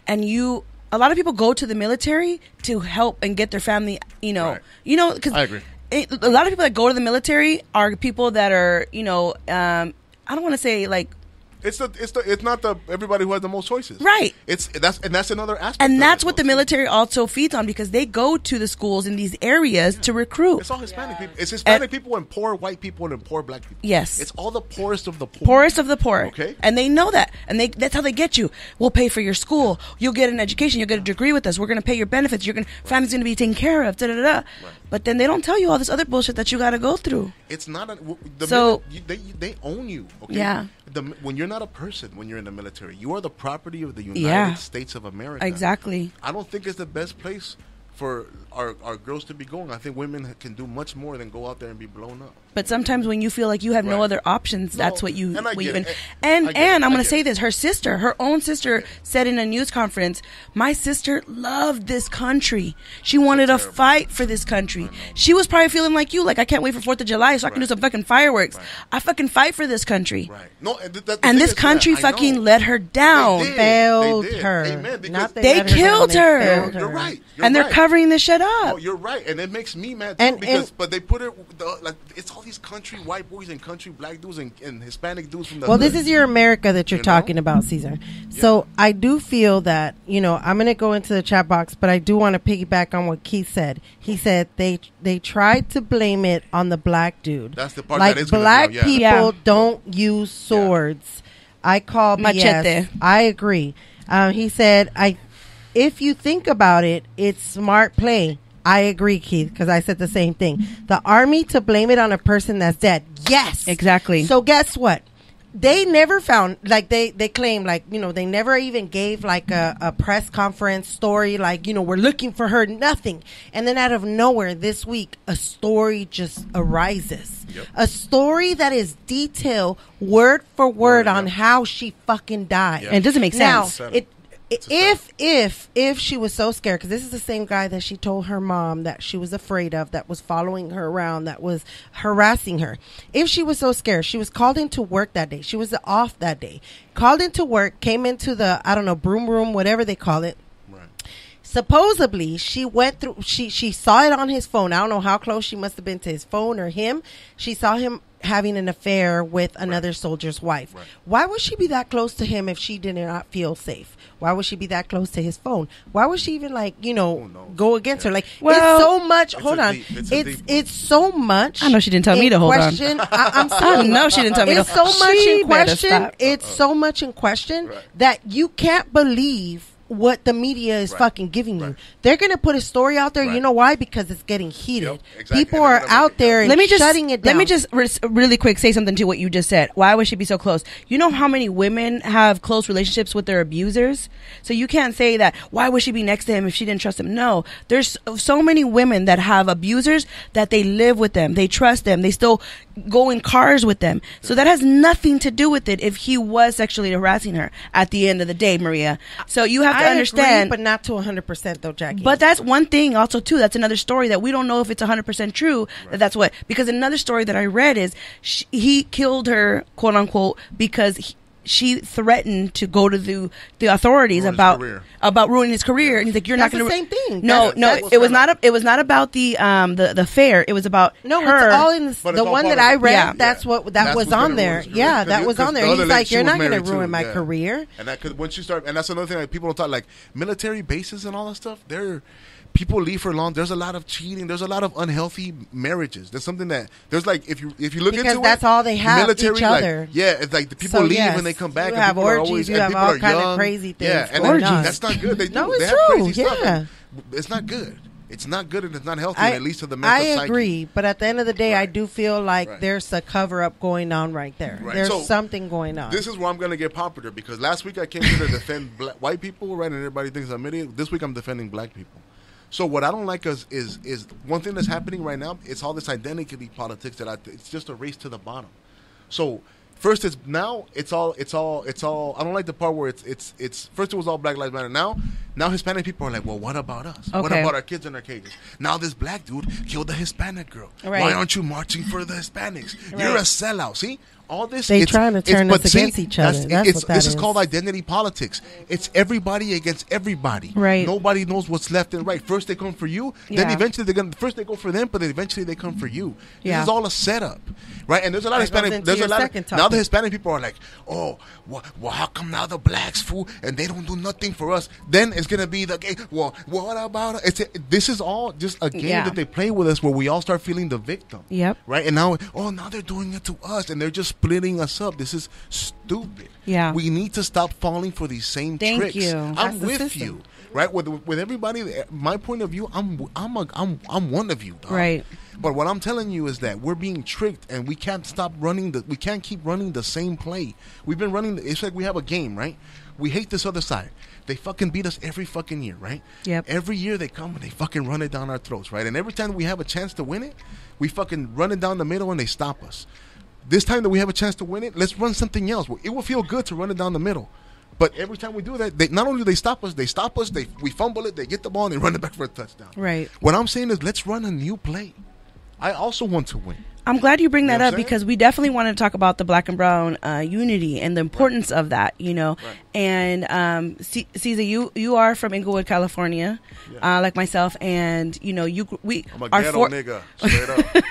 and a lot of people go to the military to help and get their family, Right. Because I agree. A lot of people that go to the military are people that are, I don't want to say like. It's not everybody who has the most choices. Right. That's another aspect. And that's what the military also feeds on, because they go to the schools in these areas to recruit. It's all Hispanic people. It's Hispanic people and poor white people and poor black people. Yes. It's all the poorest of the poor. Poorest of the poor. Okay. And they know that. And that's how they get you. We'll pay for your school. You'll get an education. You'll get a degree with us. We're going to pay your benefits. Family's going to be taken care of. Da-da-da. Right. But then they don't tell you all this other bullshit that you got to go through. It's not they own you. Okay? Yeah. When you're not a person, when you're in the military, you are the property of the United States of America. Exactly. I don't think it's the best place for our girls to be going. I think women can do much more than go out there and be blown up. But sometimes when you feel like you have no other options, that's what you. And I get it. And I'm going to say this: her own sister, said in a news conference, "My sister loved this country. She wanted to fight for this country. She was probably feeling like you, like I can't wait for 4th of July so I can do some fucking fireworks. I fucking fight for this country. Right. No, and this country fucking let her down. Failed her. Amen. They killed her. You're right. And they're covering this shit up. No, you're right, and it makes me mad too, but they put it like it's all these country white boys and country black dudes and Hispanic dudes from the Well, this is your America that you're talking about, Cesar. So I do feel that, I'm going to go into the chat box, but I do want to piggyback on what Keith said. He said they tried to blame it on the black dude. That's the part like that is black gonna be people don't use swords. I call Machete. BS. I agree. He said, if you think about it, it's smart play. I agree, Keith, because I said the same thing. The army to blame it on a person that's dead. Yes. Exactly. So guess what? They never found, like they claim, like, they never even gave like a press conference story, like, we're looking for her, nothing. And then out of nowhere this week, a story just arises. Yep. A story that is detailed word for word on how she fucking died. And it doesn't make sense. Now, if she was so scared, because this is the same guy that she told her mom that she was afraid of, that was following her around, that was harassing her. If she was so scared, she was called into work that day. She was off that day. Called into work, came into the, broom room, whatever they call it. Right. Supposedly, she went through, she saw it on his phone. I don't know how close she must have been to his phone or him. She saw him having an affair with another soldier's wife. Right. Why would she be that close to him if she did not feel safe? Why would she be that close to his phone? Why would she even go against her? Like, it's so much. Hold on. It's so much. I know she didn't tell me to hold on. I'm sorry. I know she didn't tell me to hold on. It's so much in question. It's so much in question that you can't believe what the media is fucking giving you. They're going to put a story out there. You know why? Because it's getting heated. Yep, exactly. People are out there and shutting it down. Let me just really quick say something to what you just said. Why would she be so close? You know how many women have close relationships with their abusers? So you can't say that, why would she be next to him if she didn't trust him? No. There's so many women that have abusers that they live with them. They trust them. They still go in cars with them. So that has nothing to do with it if he was sexually harassing her at the end of the day, Maria. So you have to understand. Agree, but not to 100% though, Jackie. But that's one thing also too. That's another story that we don't know if it's 100% true. That's what, because another story that I read is he killed her, quote unquote, because she threatened to go to the authorities about ruining his career, and he's like, "You're That's not going to." the same thing. No, it was not. It was not about the fair. It was about her. It's all in the one that I read. Yeah. That's was on there. Yeah, that was on there. He's like, "You're not going to ruin my career." And that could once you start, and that's another thing that people don't talk, like military bases and all that stuff. People leave for long. There's a lot of cheating. There's a lot of unhealthy marriages. There's something that there's like if you look into it, that's all they have, military, each other. Like, yeah, it's like the people leave and they come back. You and have people orgies. are always, you have all kind of crazy things. Yeah, and that's not good. They no, they it's have true. crazy stuff. Yeah, it's not good. It's not good and it's not healthy. And it leads to the mental I psyche. agree, but at the end of the day, I do feel like there's a cover up going on right there. Right. There's something going on. This is where I'm going to get popular because last week I came here to defend white people, right? And everybody thinks I'm an idiot. This week I'm defending black people. So what I don't like is one thing that's happening right now. It's all this identity politics it's just a race to the bottom. So first it's all. I don't like the part where it's first it was all Black Lives Matter. Now Hispanic people are like, well, what about us? Okay. What about our kids in our cages? Now this black dude killed a Hispanic girl. Right. Why aren't you marching for the Hispanics? Right. You're a sellout. See. All this they trying to turn us against each other. This is called identity politics. It's everybody against everybody. Right. Nobody knows what's left and right. First they come for you, then eventually first they go for them, but then eventually they come for you. This is all a setup, right? And there's a lot of Hispanic. Now the Hispanic people are like, oh, well, how come now the blacks fool and they don't do nothing for us? Then it's gonna be the game. Well, what about this is all just a game that they play with us, where we all start feeling the victim. Yep. Right. And now they're doing it to us, and they're just splitting us up. This is stupid. Yeah. We need to stop falling for these same tricks. Thank you. I'm with you. Right? With everybody, my point of view, I'm one of you, dog. Right. But what I'm telling you is that we're being tricked, and we can't we can't keep running the same play. We've been running. It's like we have a game, right? We hate this other side. They fucking beat us every fucking year, right? Yep. Every year they come and they fucking run it down our throats, right? And every time we have a chance to win it, we fucking run it down the middle and they stop us. This time that we have a chance to win it, let's run something else. It will feel good to run it down the middle. But every time we do that, not only do they stop us, we fumble it, they get the ball, and they run it back for a touchdown. Right. What I'm saying is let's run a new play. I also want to win. I'm glad you bring that up because we definitely want to talk about the black and brown unity and the importance of that, Right. And CZA, you are from Inglewood, California, like myself, and I'm a ghetto nigga, straight up.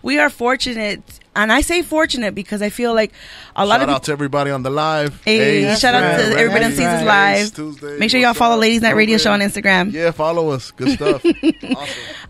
We are fortunate, and I say fortunate because I feel like a lot of shout out to everybody on the live. Hey, shout out to everybody on Seasons Live. Tuesday, make sure y'all follow Ladies Night Radio Show on Instagram. Yeah, follow us. Good stuff.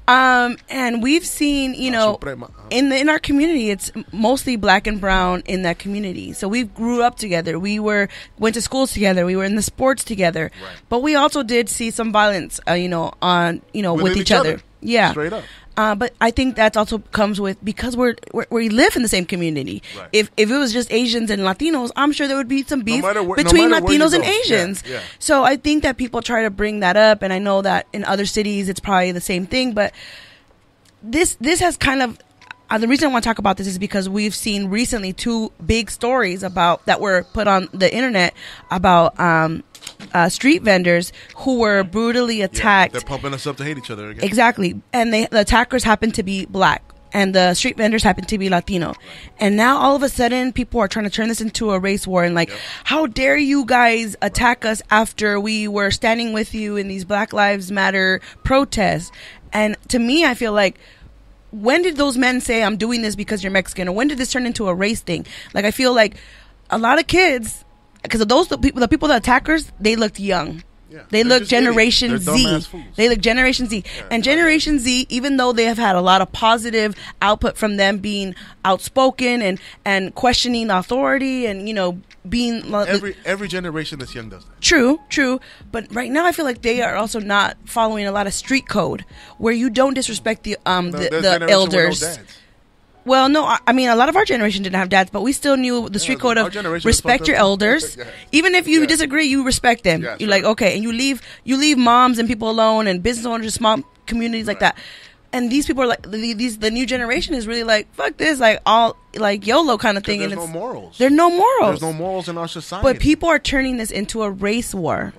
Awesome. And we've seen, in our community, it's mostly black and brown in that community. So we grew up together. We went to schools together. We were in the sports together. Right. But we also did see some violence, with each other. Yeah. Straight up. But I think that also comes with because we live in the same community. Right. If it was just Asians and Latinos, I'm sure there would be some beef between Latinos and Asians. Yeah. So I think that people try to bring that up, and I know that in other cities it's probably the same thing. But this has kind of the reason I want to talk about this is because we've seen recently two big stories that were put on the internet about street vendors who were brutally attacked. They're pumping us up to hate each other again. Exactly. And the attackers happen to be black and the street vendors happen to be Latino. Right. And now all of a sudden people are trying to turn this into a race war and how dare you guys attack us after we were standing with you in these Black Lives Matter protests. And to me, I feel like, when did those men say I'm doing this because you're Mexican, or when did this turn into a race thing? Like, I feel like a lot of kids, because of the people, the attackers, they looked young. Yeah, they look Generation Z. They look Generation Z. Yeah, and Generation Z, even though they have had a lot of positive output from them being outspoken and questioning the authority and, being... Every generation that's young does that. True. But right now I feel like they are also not following a lot of street code where you don't disrespect the elders. Well, no, I mean, a lot of our generation didn't have dads, but we still knew the street code of respect your elders. Yes. Even if you disagree, you respect them. Yes, you're like, okay, and you leave moms and people alone and business owners, small communities like that. And these people are like, the new generation is really like, fuck this, like all like YOLO kind of thing. There's and no morals. There's no morals. There's no morals in our society. But people are turning this into a race war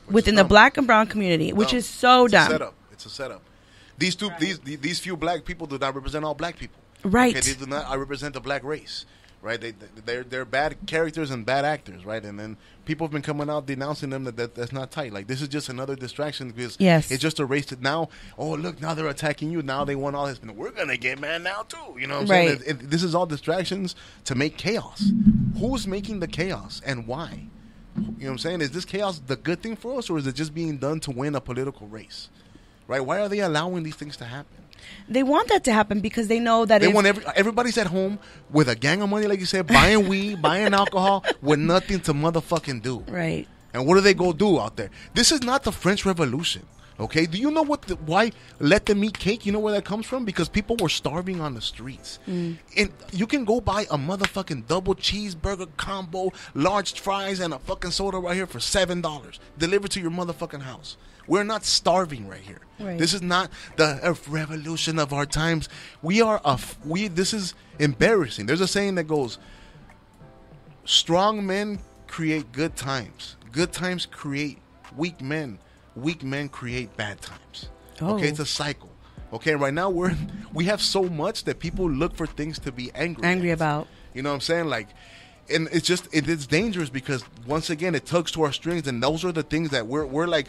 within the black and brown community, which is so dumb. It's a setup. These few black people do not represent all black people. Right. Okay, they do not represent the black race. right? They're bad characters and bad actors, right? And then people have been coming out denouncing them that's not tight. Like, this is just another distraction because it's just erased it now. Oh, look, now they're attacking you. Now they want all this. We're going to get mad now, too. You know what I'm saying? This is all distractions to make chaos. Who's making the chaos and why? You know what I'm saying? Is this chaos the good thing for us, or is it just being done to win a political race? Right? Why are they allowing these things to happen? They want that to happen because they know that they want everybody's at home with a gang of money, like you said, buying weed, buying alcohol, with nothing to motherfucking do. Right. And what do they go do out there? This is not the French Revolution. Okay, do you know why let them eat cake? You know where that comes from? Because people were starving on the streets. And you can go buy a motherfucking double cheeseburger combo, large fries, and a fucking soda right here for $7. Delivered to your motherfucking house. We're not starving right here. Right. This is not the revolution of our times. This is embarrassing. There's a saying that goes, strong men create good times. Good times create weak men. Weak men create bad times. Okay, it's a cycle. Okay, right now we have so much that people look for things to be angry about. You know what I'm saying? Like, and it's dangerous because once again it tugs to our strings, and those are the things that we're like,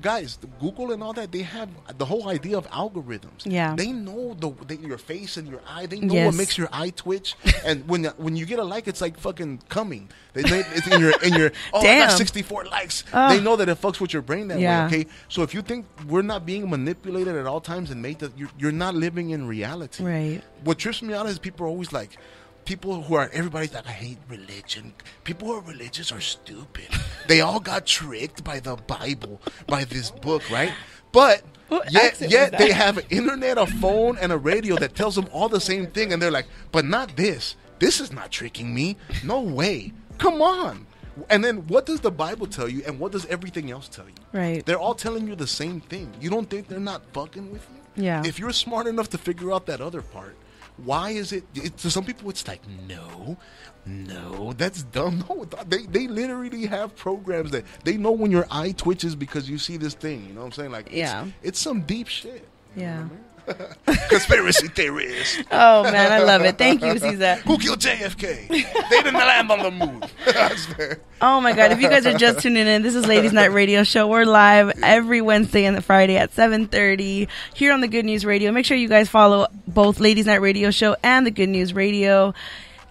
guys, Google and all that, they have the whole idea of algorithms. Yeah, they know your face and your eye. They know what makes your eye twitch, and when you get a like, it's like fucking coming. It's in your oh, I got 64 likes. They know that it fucks with your brain that way. Okay, so if you think we're not being manipulated at all times and made that, you're not living in reality. Right. What trips me out is people are always like, people who are, everybody's like, I hate religion. People who are religious are stupid. They all got tricked by the Bible, by this book, right? But yet they have an internet, a phone, and a radio that tells them all the same thing, and they're like, but not this. This is not tricking me. No way. Come on. And then what does the Bible tell you, and what does everything else tell you? Right. They're all telling you the same thing. You don't think they're not fucking with you? Yeah. If you're smart enough to figure out that other part, why is it to some people it's like, no, that's dumb. No, they literally have programs that they know when your eye twitches because you see this thing. You know what I'm saying? Like, it's some deep shit. Yeah. Conspiracy theorist. Oh man, I love it. Thank you, CZA. Who killed JFK? They didn't land on the moon. Oh my god, if you guys are just tuning in, this is Ladies Night Radio Show. We're live every Wednesday and Friday at 7:30 here on the Good News Radio. Make sure you guys follow both Ladies Night Radio Show and the Good News Radio.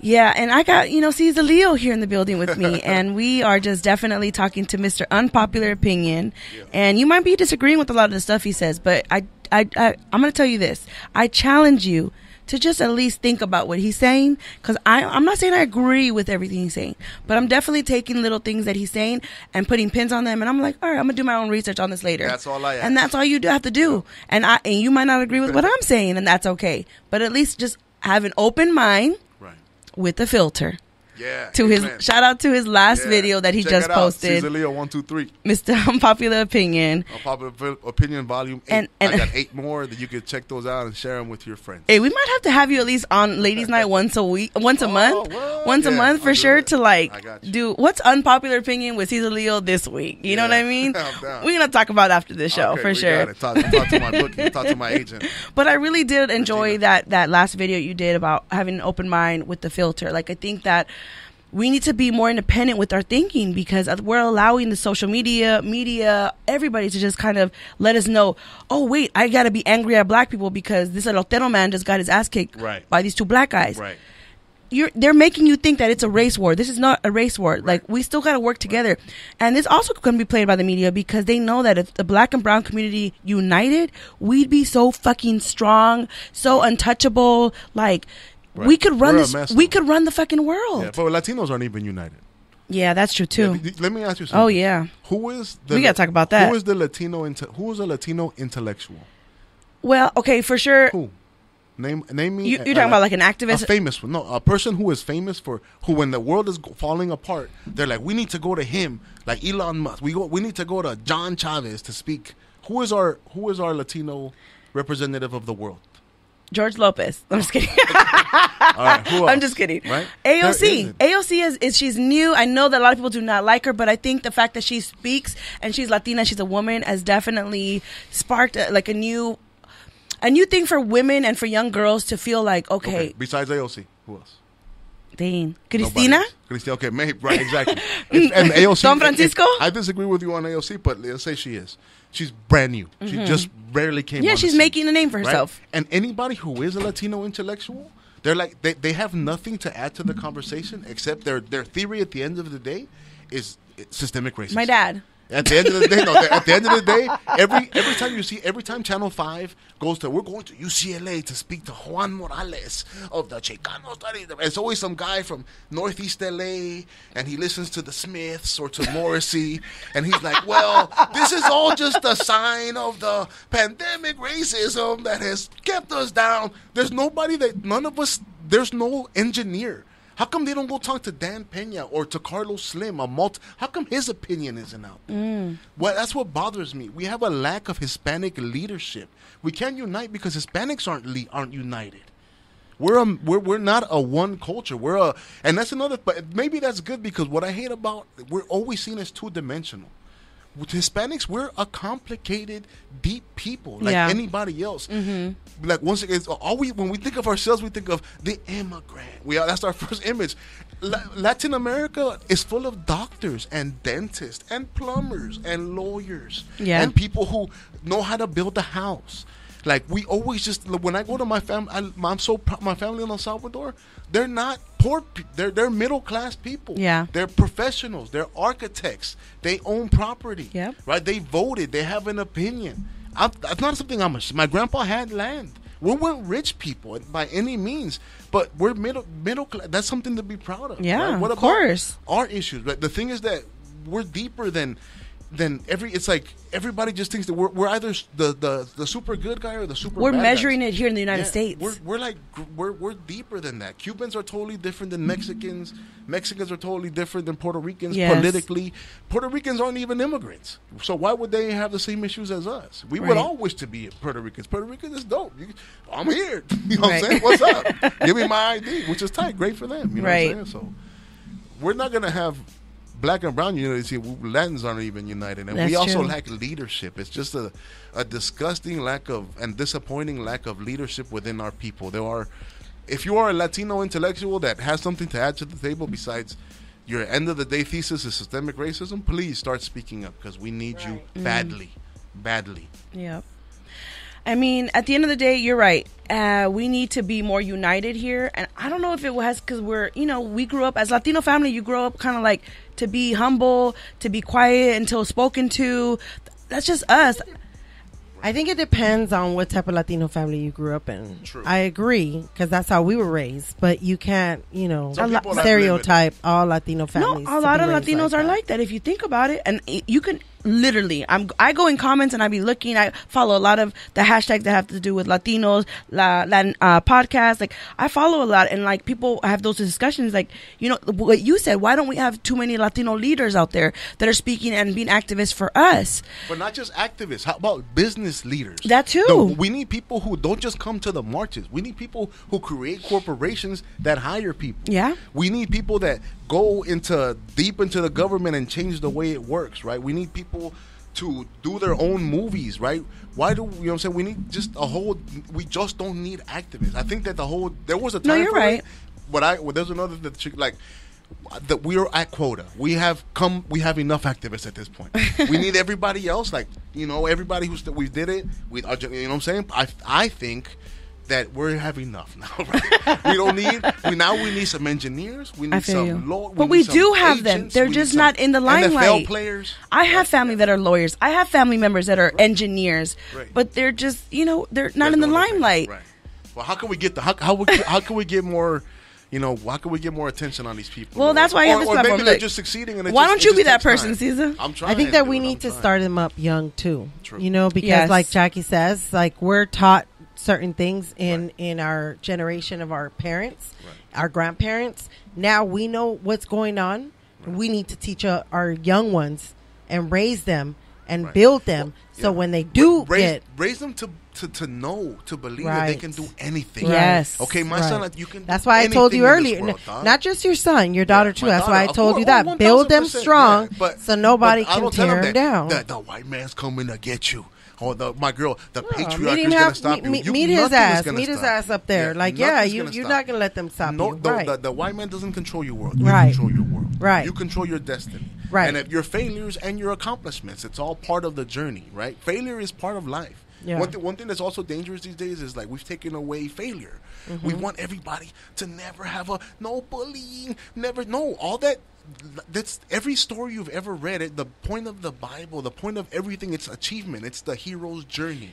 Yeah, and I got, CZA LEO here in the building with me, and we are just definitely talking to Mr. Unpopular Opinion. Yeah. And you might be disagreeing with a lot of the stuff he says, but I'm going to tell you this. I challenge you to just at least think about what he's saying, because I'm not saying I agree with everything he's saying, but I'm definitely taking little things that he's saying and putting pins on them, and I'm like, all right, I'm going to do my own research on this later. That's all I ask. And that's all you have to do. And you might not agree with what I'm saying, and that's okay. But at least just have an open mind. With a filter. Yeah. Shout out to his last video that he just posted. CZA LEO 123. Mr. Unpopular Opinion. Unpopular Opinion Volume 8. And I got 8 more that you could check those out and share them with your friends. Hey, we might have to have you at least on Ladies Night once a month. What? Once a month for sure to do what's Unpopular Opinion with CZA LEO this week. You know what I mean? We're going to talk about after this show for sure. Got it. Talk to my bookie. Talk to my agent. But I really did enjoy that last video you did about having an open mind with the filter. Like, I think that we need to be more independent with our thinking, because we're allowing the social media, everybody to just kind of let us know, oh, wait, I got to be angry at black people because this elotero man just got his ass kicked by these 2 black guys. Right. They're making you think that it's a race war. This is not a race war. Right. Like, we still got to work together. Right. And this also going to be played by the media, because they know that if the black and brown community united, we'd be so fucking strong, so untouchable. Like, right. We could run we could run the fucking world. Yeah, but Latinos aren't even united. Yeah, that's true too. Yeah, let me ask you something. Oh yeah. We gotta talk about that. Who is a Latino intellectual? Well, okay, for sure. Who? Name me. You're talking about like an activist? A famous one. No, a person who is famous for who, when the world is falling apart, they're like, we need to go to him, like Elon Musk. We need to go to John Chavez to speak. Who is our Latino representative of the world? George Lopez. I'm just kidding. All right, who else? I'm just kidding. Right? AOC is she's new. I know that a lot of people do not like her, but I think the fact that she speaks and she's Latina, she's a woman, has definitely sparked a new thing for women and for young girls to feel like, okay. Besides AOC, who else? Dang. Cristina? Cristina, okay, right, exactly. And AOC, Don Francisco? I disagree with you on AOC, but let's say she is. She's brand new. She just barely came. Yeah, on she's the scene, making a name for herself. Right? And anybody who is a Latino intellectual, they're like they have nothing to add to the conversation except their theory at the end of the day is systemic racism. My dad. At the end of the day, at the end of the day, every time Channel 5 goes to, we're going to UCLA to speak to Juan Morales of the Chicano study. It's always some guy from Northeast LA, and he listens to the Smiths or to Morrissey, and he's like, well, this is all just a sign of the pandemic racism that has kept us down. There's no engineer. How come they don't go talk to Dan Pena or to Carlos Slim? How come his opinion isn't out there? Well, that's what bothers me. We have a lack of Hispanic leadership. We can't unite because Hispanics aren't united. We're not a one culture. And that's another. But maybe that's good because what I hate about we're always seen as 2-dimensional. With Hispanics, we're a complicated, deep people like anybody else. Like once again, when we think of ourselves, we think of the immigrant. That's our first image. Latin America is full of doctors and dentists and plumbers and lawyers and people who know how to build a house. Like we always when I go to my family, my family in El Salvador, they're not poor. They're middle class people. Yeah, they're professionals. They're architects. They own property. Yeah, right. They voted. They have an opinion. That's not something my grandpa had land. We weren't rich people by any means, but we're middle class. That's something to be proud of. Yeah, right? What of about course. Our issues? But the thing is that we're deeper than it's like everybody just thinks that we're either the super good guy or the super we're bad measuring guys. it here in the United States. We're deeper than that. Cubans are totally different than Mexicans. Mexicans are totally different than Puerto Ricans politically. Puerto Ricans aren't even immigrants, so why would they have the same issues as us? We would all wish to be Puerto Ricans. Puerto Ricans is dope. I'm here. You know what I'm saying? What's up? Give me my ID, which is tight. Great for them. You know what I'm saying? So we're not gonna have Black and brown unity. Latins aren't even united, and we also lack leadership. It's just a disgusting lack of and disappointing lack of leadership within our people. If you are a Latino intellectual that has something to add to the table besides your end of the day thesis is systemic racism, please start speaking up because we need you badly. Yep. I mean, at the end of the day, you're right. We need to be more united here. And I don't know if it was because we grew up as Latino family. You grow up kind of like to be humble, to be quiet until spoken to. That's just us. I think it depends on what type of Latino family you grew up in. True. I agree because that's how we were raised. But you can't, stereotype all Latino families. No, a lot of Latinos are like that if you think about it. And you can literally, I go in comments and I be looking. I follow a lot of the hashtags that have to do with Latinos, Latin podcasts. Like I follow a lot, and like people have those discussions. Like what you said. Why don't we have too many Latino leaders out there that are speaking and being activists for us? But not just activists. How about business leaders? That too. We need people who don't just come to the marches. We need people who create corporations that hire people. Yeah. We need people that go deep into the government and change the way it works, right? We need people to do their own movies, right? Why do you know what I'm saying? We need just we just don't need activists. I think that there was a time. No, you're right. But there's another that we are at quota. We have enough activists at this point. We need everybody else, everybody we did it. You know what I'm saying? I think that we have enough now, right? We need some engineers. We need some lawyers. But we do have them. They're just not in the limelight. NFL players. I have family that are lawyers. I have family members that are engineers. Right. But they're just, they're not in the limelight. Right. Well, how can we get how can we get more? How can we get more attention on these people? Well, that's why I have this platform. Maybe they're just succeeding. And why don't you be that person, CZA? I'm trying. I think that we need to start them up young too. True. Because like Jackie says, like we're taught certain things in our generation of our parents, our grandparents. Now we know what's going on. We need to teach our young ones and raise them and build them so when they do raise them to know, to believe that they can do anything. Yes. Okay, my son, you can. That's why I told you earlier, not just your son, your daughter too. That's why I told you that. Build them strong so nobody can tear them down. The white man's coming to get you. oh, my girl, the patriarchy meet is going to stop you. Meet his ass. Meet his ass up there. You're not going to let them stop you. Right. The white man doesn't control your world. You right. control your world. Right. You control your destiny. Right. And if your failures and your accomplishments, it's all part of the journey, right? Failure is part of life. Yeah. One thing that's also dangerous these days is like we've taken away failure. Mm-hmm. We want everybody to never have no bullying, all that. That's every story you've ever read. The point of the Bible, the point of everything, it's achievement. It's the hero's journey.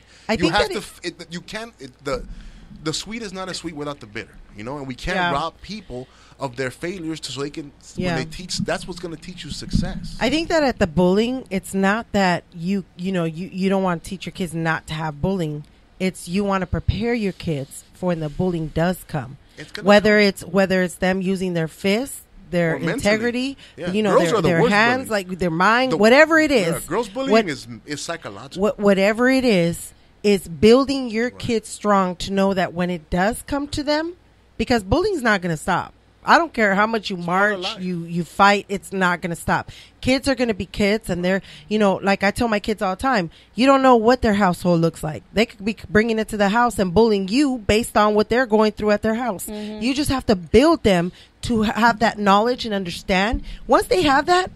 The sweet is not as sweet without the bitter, and we can't rob people of their failures so they can, when they teach, that's what's going to teach you success. I think that at the bullying, it's not that you don't want to teach your kids not to have bullying. It's you want to prepare your kids for when the bullying does come. Whether it's them using their fists, their integrity, their hands, like their mind, whatever it is. Yeah, girls bullying is psychological. Whatever it is building your kids strong to know that when it does come to them, because bullying's not going to stop. I don't care how much you march, you fight, it's not going to stop. Kids are going to be kids, and they're, like I tell my kids all the time, you don't know what their household looks like. They could be bringing it to the house and bullying you based on what they're going through at their house. Mm-hmm. You just have to build them to have that knowledge and understand. Once they have that,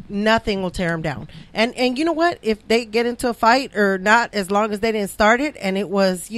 nothing will tear them down. And you know what? If they get into a fight or not, as long as they didn't start it and it was,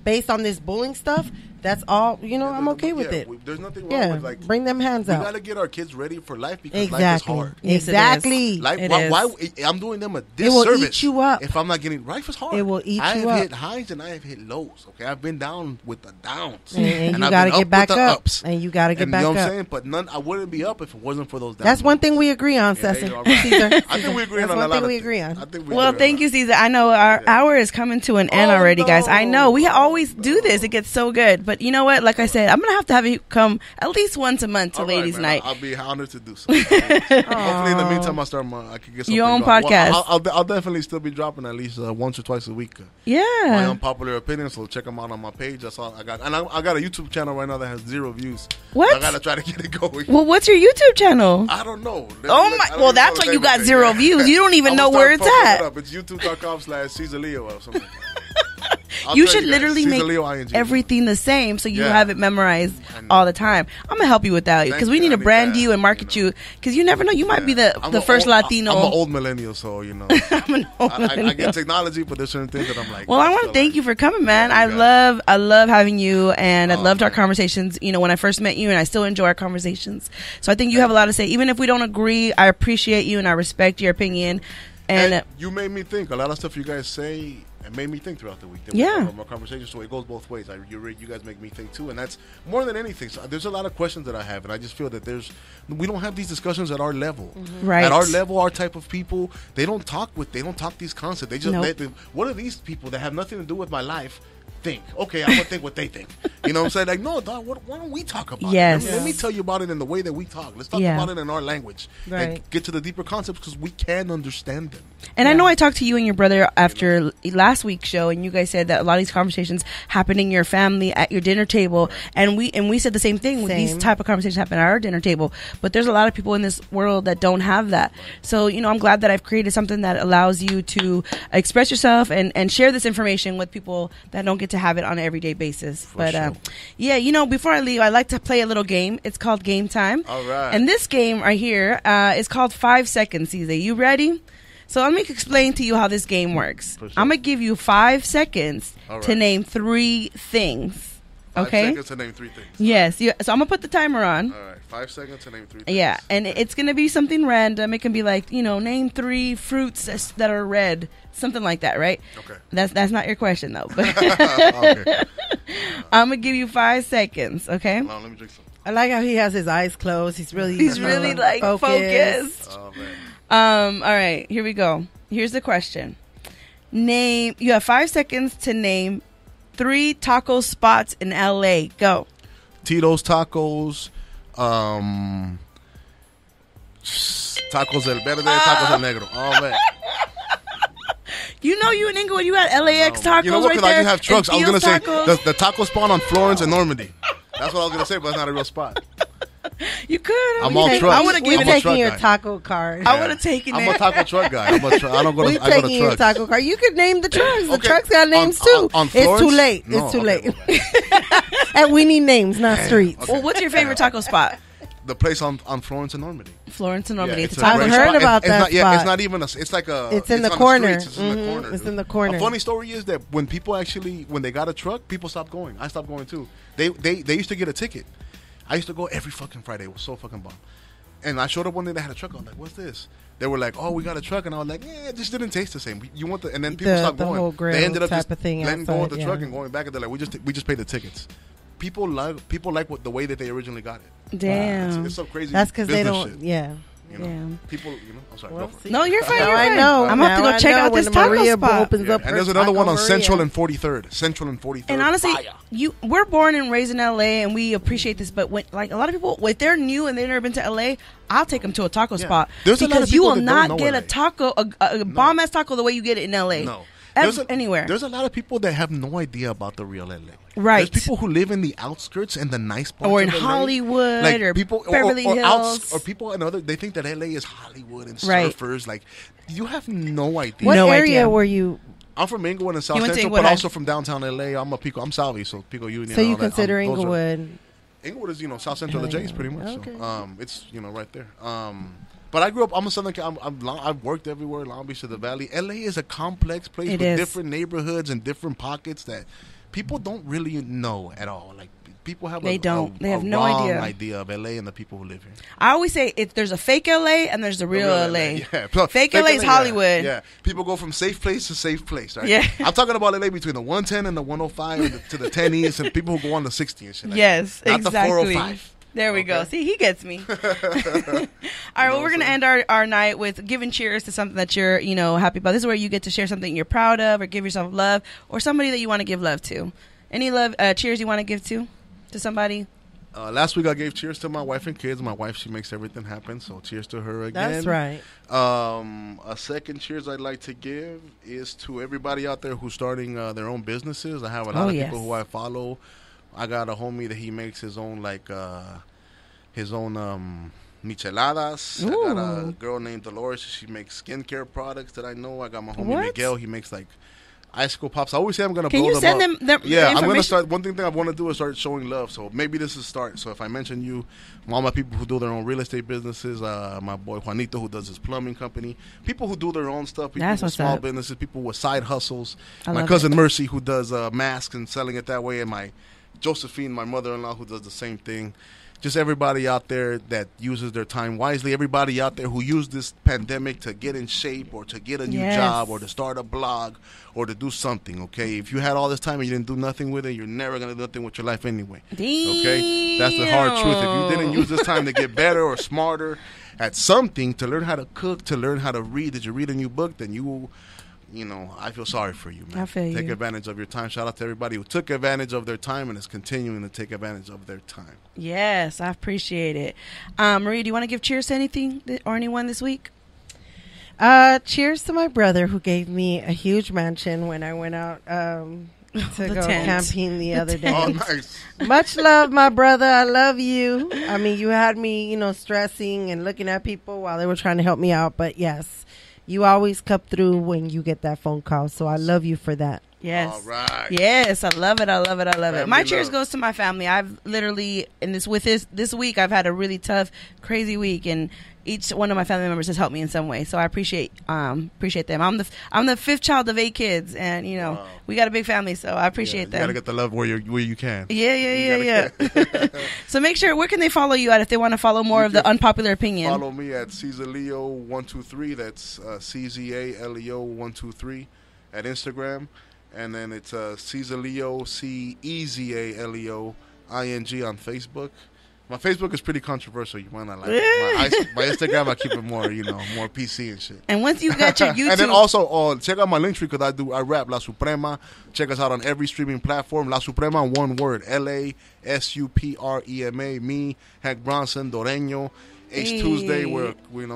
based on this bullying stuff, that's all, I'm okay with it. There's nothing wrong with bring them hands out. We got to get our kids ready for life because life is hard. Exactly. Why I'm doing them a disservice. It will eat you up. If I'm not getting, life is hard. It will eat you up. I have hit highs and I have hit lows. Okay, I've been down with the downs. And you got to get back up. Ups. And you got to get back up. You know what I'm saying? But I wouldn't be up if it wasn't for those downs. That's one thing we agree on, Cesar. Caesar. I think we agree on a lot of things. That's one thing we agree on. Well, thank you, Caesar. I know our hour is coming to an end already, guys. I know. We always do this. It gets so good. But you know what? Like I said, I'm going to have you come at least once a month to Ladies Night. I'll be honored to do so. Hopefully, in the meantime, I can get something. Your own podcast. Well, I'll definitely still be dropping at least once or twice a week. Yeah. My unpopular opinion, so check them out on my page. That's all I got. And I got a YouTube channel right now that has 0 views. What? I got to try to get it going. Well, what's your YouTube channel? I don't know. Well, that's why you got 0 views. You don't even know where it's at. It's youtube.com/CZA LEO or something. You should literally make everything the same so you have it memorized all the time. I'm going to help you with that because we need to brand you and market you because you never know. You might be the first Latino. I'm an old millennial, so, I'm an old millennial. I get technology, but there's certain things that I'm like. Well, I want to thank you for coming, man. I love having you, and I loved our conversations, when I first met you, and I still enjoy our conversations. So I think you have a lot to say. Even if we don't agree, I appreciate you, and I respect your opinion. And you made me think. A lot of stuff you guys say, it made me think throughout the week. Our conversation, so it goes both ways. You guys make me think too, and that's more than anything. So there's a lot of questions that I have, and I just feel that we don't have these discussions at our level. Mm-hmm. Right. At our level, our type of people, they don't talk these concepts. They just what are these people that have nothing to do with my life think? Okay, I'm gonna think what they think. You know what I'm saying? Like, no, dog, why don't we talk about it? Let me tell you about it in the way that we talk. Let's talk about it in our language and get to the deeper concepts because we can understand them. And I know I talked to you and your brother after last week's show, and you guys said that a lot of these conversations happen in your family at your dinner table, and we said the same thing. These type of conversations happen at our dinner table, but there's a lot of people in this world that don't have that. So I'm glad that I've created something that allows you to express yourself and share this information with people that don't get to have it on an everyday basis. Before I leave, I like to play a little game. It's called Game Time. All right. And this game right here is called 5 Seconds. CZ, you ready? So let me explain to you how this game works. Sure. I'm going to give you 5 seconds to name 3 things. 5 seconds to name 3 things. Yes. So I'm going to put the timer on. All right. 5 seconds to name 3 things. Yeah. And it's going to be something random. It can be like, name 3 fruits that are red. Something like that, right? Okay. That's not your question, though. But okay. I'm going to give you 5 seconds, okay? Hold on, let me drink some. I like how he has his eyes closed. He's really like focused. Oh, man. All right, here we go. Here's the question. You have 5 seconds to name 3 taco spots in LA. Go. Tito's Tacos, Tacos El Verde, Tacos El Negro. Oh, man. You in Inglewood, you had LAX tacos. You know what? Because I do have trucks. I was going to say tacos. the taco spot on Florence and Normandy. That's what I was going to say, but it's not a real spot. You could. I'm all trucks. I would have We're given I'm a it. truck taking your guy. taco card. I would have taken I'm it. a taco truck guy. I don't go We're to. I go taking to your trucks. taco card. You could name the trucks. The Okay. trucks got names too. On It's too Florence? late. No, It's too okay, late. okay. And we need names, not streets. Well, what's your favorite taco spot? The place on Florence and Normandy. Florence and Normandy. Yeah, it's a a taco I've great heard spot. about that Yeah, spot. it's not even it's like a. It's in the on corner. streets. It's in the corner. It's dude. in the corner. A funny story is that when people actually when they got a truck, people stopped going. I stopped going too. They used to get a ticket. I used to go every fucking Friday. It was so fucking bomb. And I showed up one day. They had a truck. I was like, "What's this?" They were like, "Oh, we got a truck," and I was like, "Yeah, it just didn't taste the same." You want the and then people stopped the going. whole grill They ended up type just of thing letting go of the outside, truck yeah. and going back, and they're like, "We just paid the tickets." People like what the way that they originally got it. Damn. It's so crazy. That's because they business don't. shit, Yeah. you know? Yeah. People, I'm sorry. Well, go for see. it. No, you're fine. Now You're I fine. know. I'm gonna have to Now go I check know out when this the taco Maria spot. opens up And her there's another one on Taco Central Maria. and 43rd. Central and 43rd. And honestly, Fire. we're born and raised in LA, and we appreciate this. But when, like a lot of people, if they're new and they've never been to LA, I'll take them to a taco Yeah. spot There's a lot of because you people will that don't not know get LA. a taco, a bomb ass taco the way you get it in LA. No. Anywhere. There's a lot of people that have no idea about the real LA. Right. There's people who live in the outskirts and the nice parts Or in of LA. Hollywood or Beverly Hills. Or people in other, they think that LA is Hollywood and Right. surfers. Like, you have no idea. What No area idea. were you? I'm from Inglewood and South You went to Central, Inglewood but High. also from downtown LA. I'm Salvi, so Pico Union. So and you all that. consider Those are- Inglewood? Inglewood is, South Central of Jays, pretty much. Okay. So, it's, right there. But I grew up, I'm a Southern kid. I've worked everywhere, Long Beach to the Valley. LA is a complex place It with is. different neighborhoods and different pockets that people don't really know at all. Like, people have They don't. They have no wrong idea. of LA and the people who live here. I always say there's a fake LA and there's the real LA. Yeah. Fake LA is Hollywood. Yeah. People go from safe place to safe place, right? Yeah. I'm talking about LA between the 110 and the 105 and to the 10 East and people who go on the 60 and shit like Yes, that. Not exactly. the 405. There we go. See, he gets me. All right, well, we're going to end our night with giving cheers to something that you're, happy about. This is where you get to share something you're proud of or give yourself love or somebody that you want to give love to. Any love, cheers you want to give to somebody? Last week I gave cheers to my wife and kids. My wife, she makes everything happen, so cheers to her again. That's right. A second cheers I'd like to give is to everybody out there who's starting their own businesses. I have a lot of people who I follow. I got a homie that he makes his own micheladas. Ooh. I got a girl named Dolores. She makes skincare products that I know. I got my homie What? Miguel. He makes icicle pops. I always say I'm gonna Can blow you them send up. them the Yeah, I'm information? gonna start. One thing I want to do is start showing love. So maybe this is a start. So if I mention you, all my people who do their own real estate businesses, my boy Juanito who does his plumbing company, people who do their own stuff, people That's with what's small up. businesses, people with side hustles. I My love cousin it. Mercy who does masks and selling it that way, and my Josephine, my mother-in-law, who does the same thing. Just everybody out there that uses their time wisely. Everybody out there who used this pandemic to get in shape or to get a new Yes. job or to start a blog or to do something, okay? If you had all this time and you didn't do nothing with it, you're never going to do nothing with your life anyway. Okay? That's the hard truth. If you didn't use this time to get better or smarter at something, to learn how to cook, to learn how to read, did you read a new book, then I feel sorry for you, man. I feel Take you. advantage of your time. Shout out to everybody who took advantage of their time and is continuing to take advantage of their time. Yes, I appreciate it. Maria, do you want to give cheers to anything or anyone this week? Cheers to my brother who gave me a huge mansion when I went out to The go tent. camping the other day. Oh, nice. Much love, my brother. I love you. I mean, you had me, stressing and looking at people while they were trying to help me out. But yes, you always come through when you get that phone call. So I love you for that. Yes. All right. Yes, I love it. I love it. I love it. Family My cheers love. goes to my family. I've literally this week I've had a really tough, crazy week, and each one of my family members has helped me in some way. So I appreciate them. I'm the fifth child of 8 kids, and Wow. we got a big family, so I appreciate You them. gotta get the love where you can. Yeah. So make sure, where can they follow you at if they want to follow more You of the can unpopular opinion? Follow me at CZA LEO 123. That's CZA LEO 123 at Instagram, and then it's CZA LEO CEZA LEO ING on Facebook. My Facebook is pretty controversial. You might not like it. My Instagram, I keep it more, more PC and shit. And once you got your YouTube, And then also, check out my link tree because I rap La Suprema. Check us out on every streaming platform. La Suprema, one word. LASUPREMA. Me, Hank Bronson, Doreño. H Tuesday, where we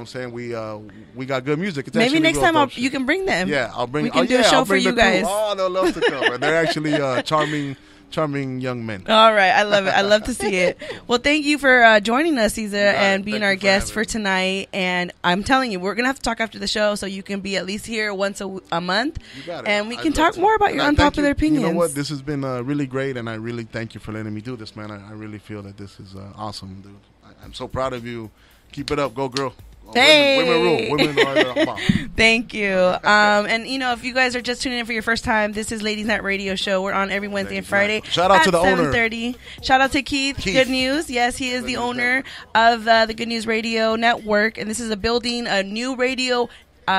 got good music. It's maybe actually next real time dope you shit. can bring them. Yeah, I'll bring. We can do a show I'll for bring you the crew. guys. Oh, they'll love to come. And they're actually charming charming young men. All right. I love it. I love to see it. Well, thank you for joining us, CZA, and being our guest for tonight. And I'm telling you, we're going to have to talk after the show so you can be at least here once a month. You got it. And we can talk more about your unpopular opinions. You know what? This has been really great, and I really thank you for letting me do this, man. I really feel that this is awesome, dude. I'm so proud of you. Keep it up. Go, girl. Hey. Women rule. Women are the bomb. Thank you. And, if you guys are just tuning in for your first time, this is Ladies Night Radio Show. We're on every Wednesday and Friday. Shout out to the owner. 7:30. Shout out to Keith. Good News. Yes, he is the owner of the Good News Radio Network. And this is a new radio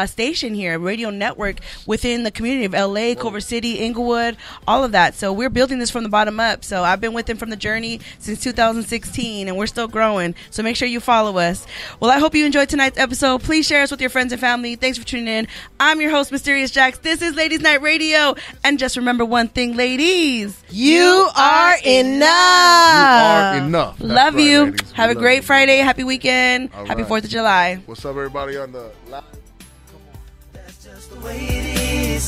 station here, a radio network within the community of LA, Culver City, Inglewood, all of that. So we're building this from the bottom up. So I've been with him from the journey since 2016, and we're still growing. So make sure you follow us. Well, I hope you enjoyed tonight's episode. Please share us with your friends and family. Thanks for tuning in. I'm your host, Mysterious Jax. This is Ladies Night Radio. And just remember one thing, ladies. You are enough. You are enough. That's Love right, you. ladies. Have a great Friday. Happy weekend. All Happy right. 4th of July. What's up, everybody on the live? The way it is,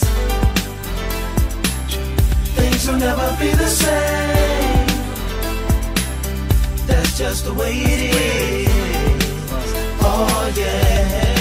things will never be the same. That's just the way it is. Oh yeah.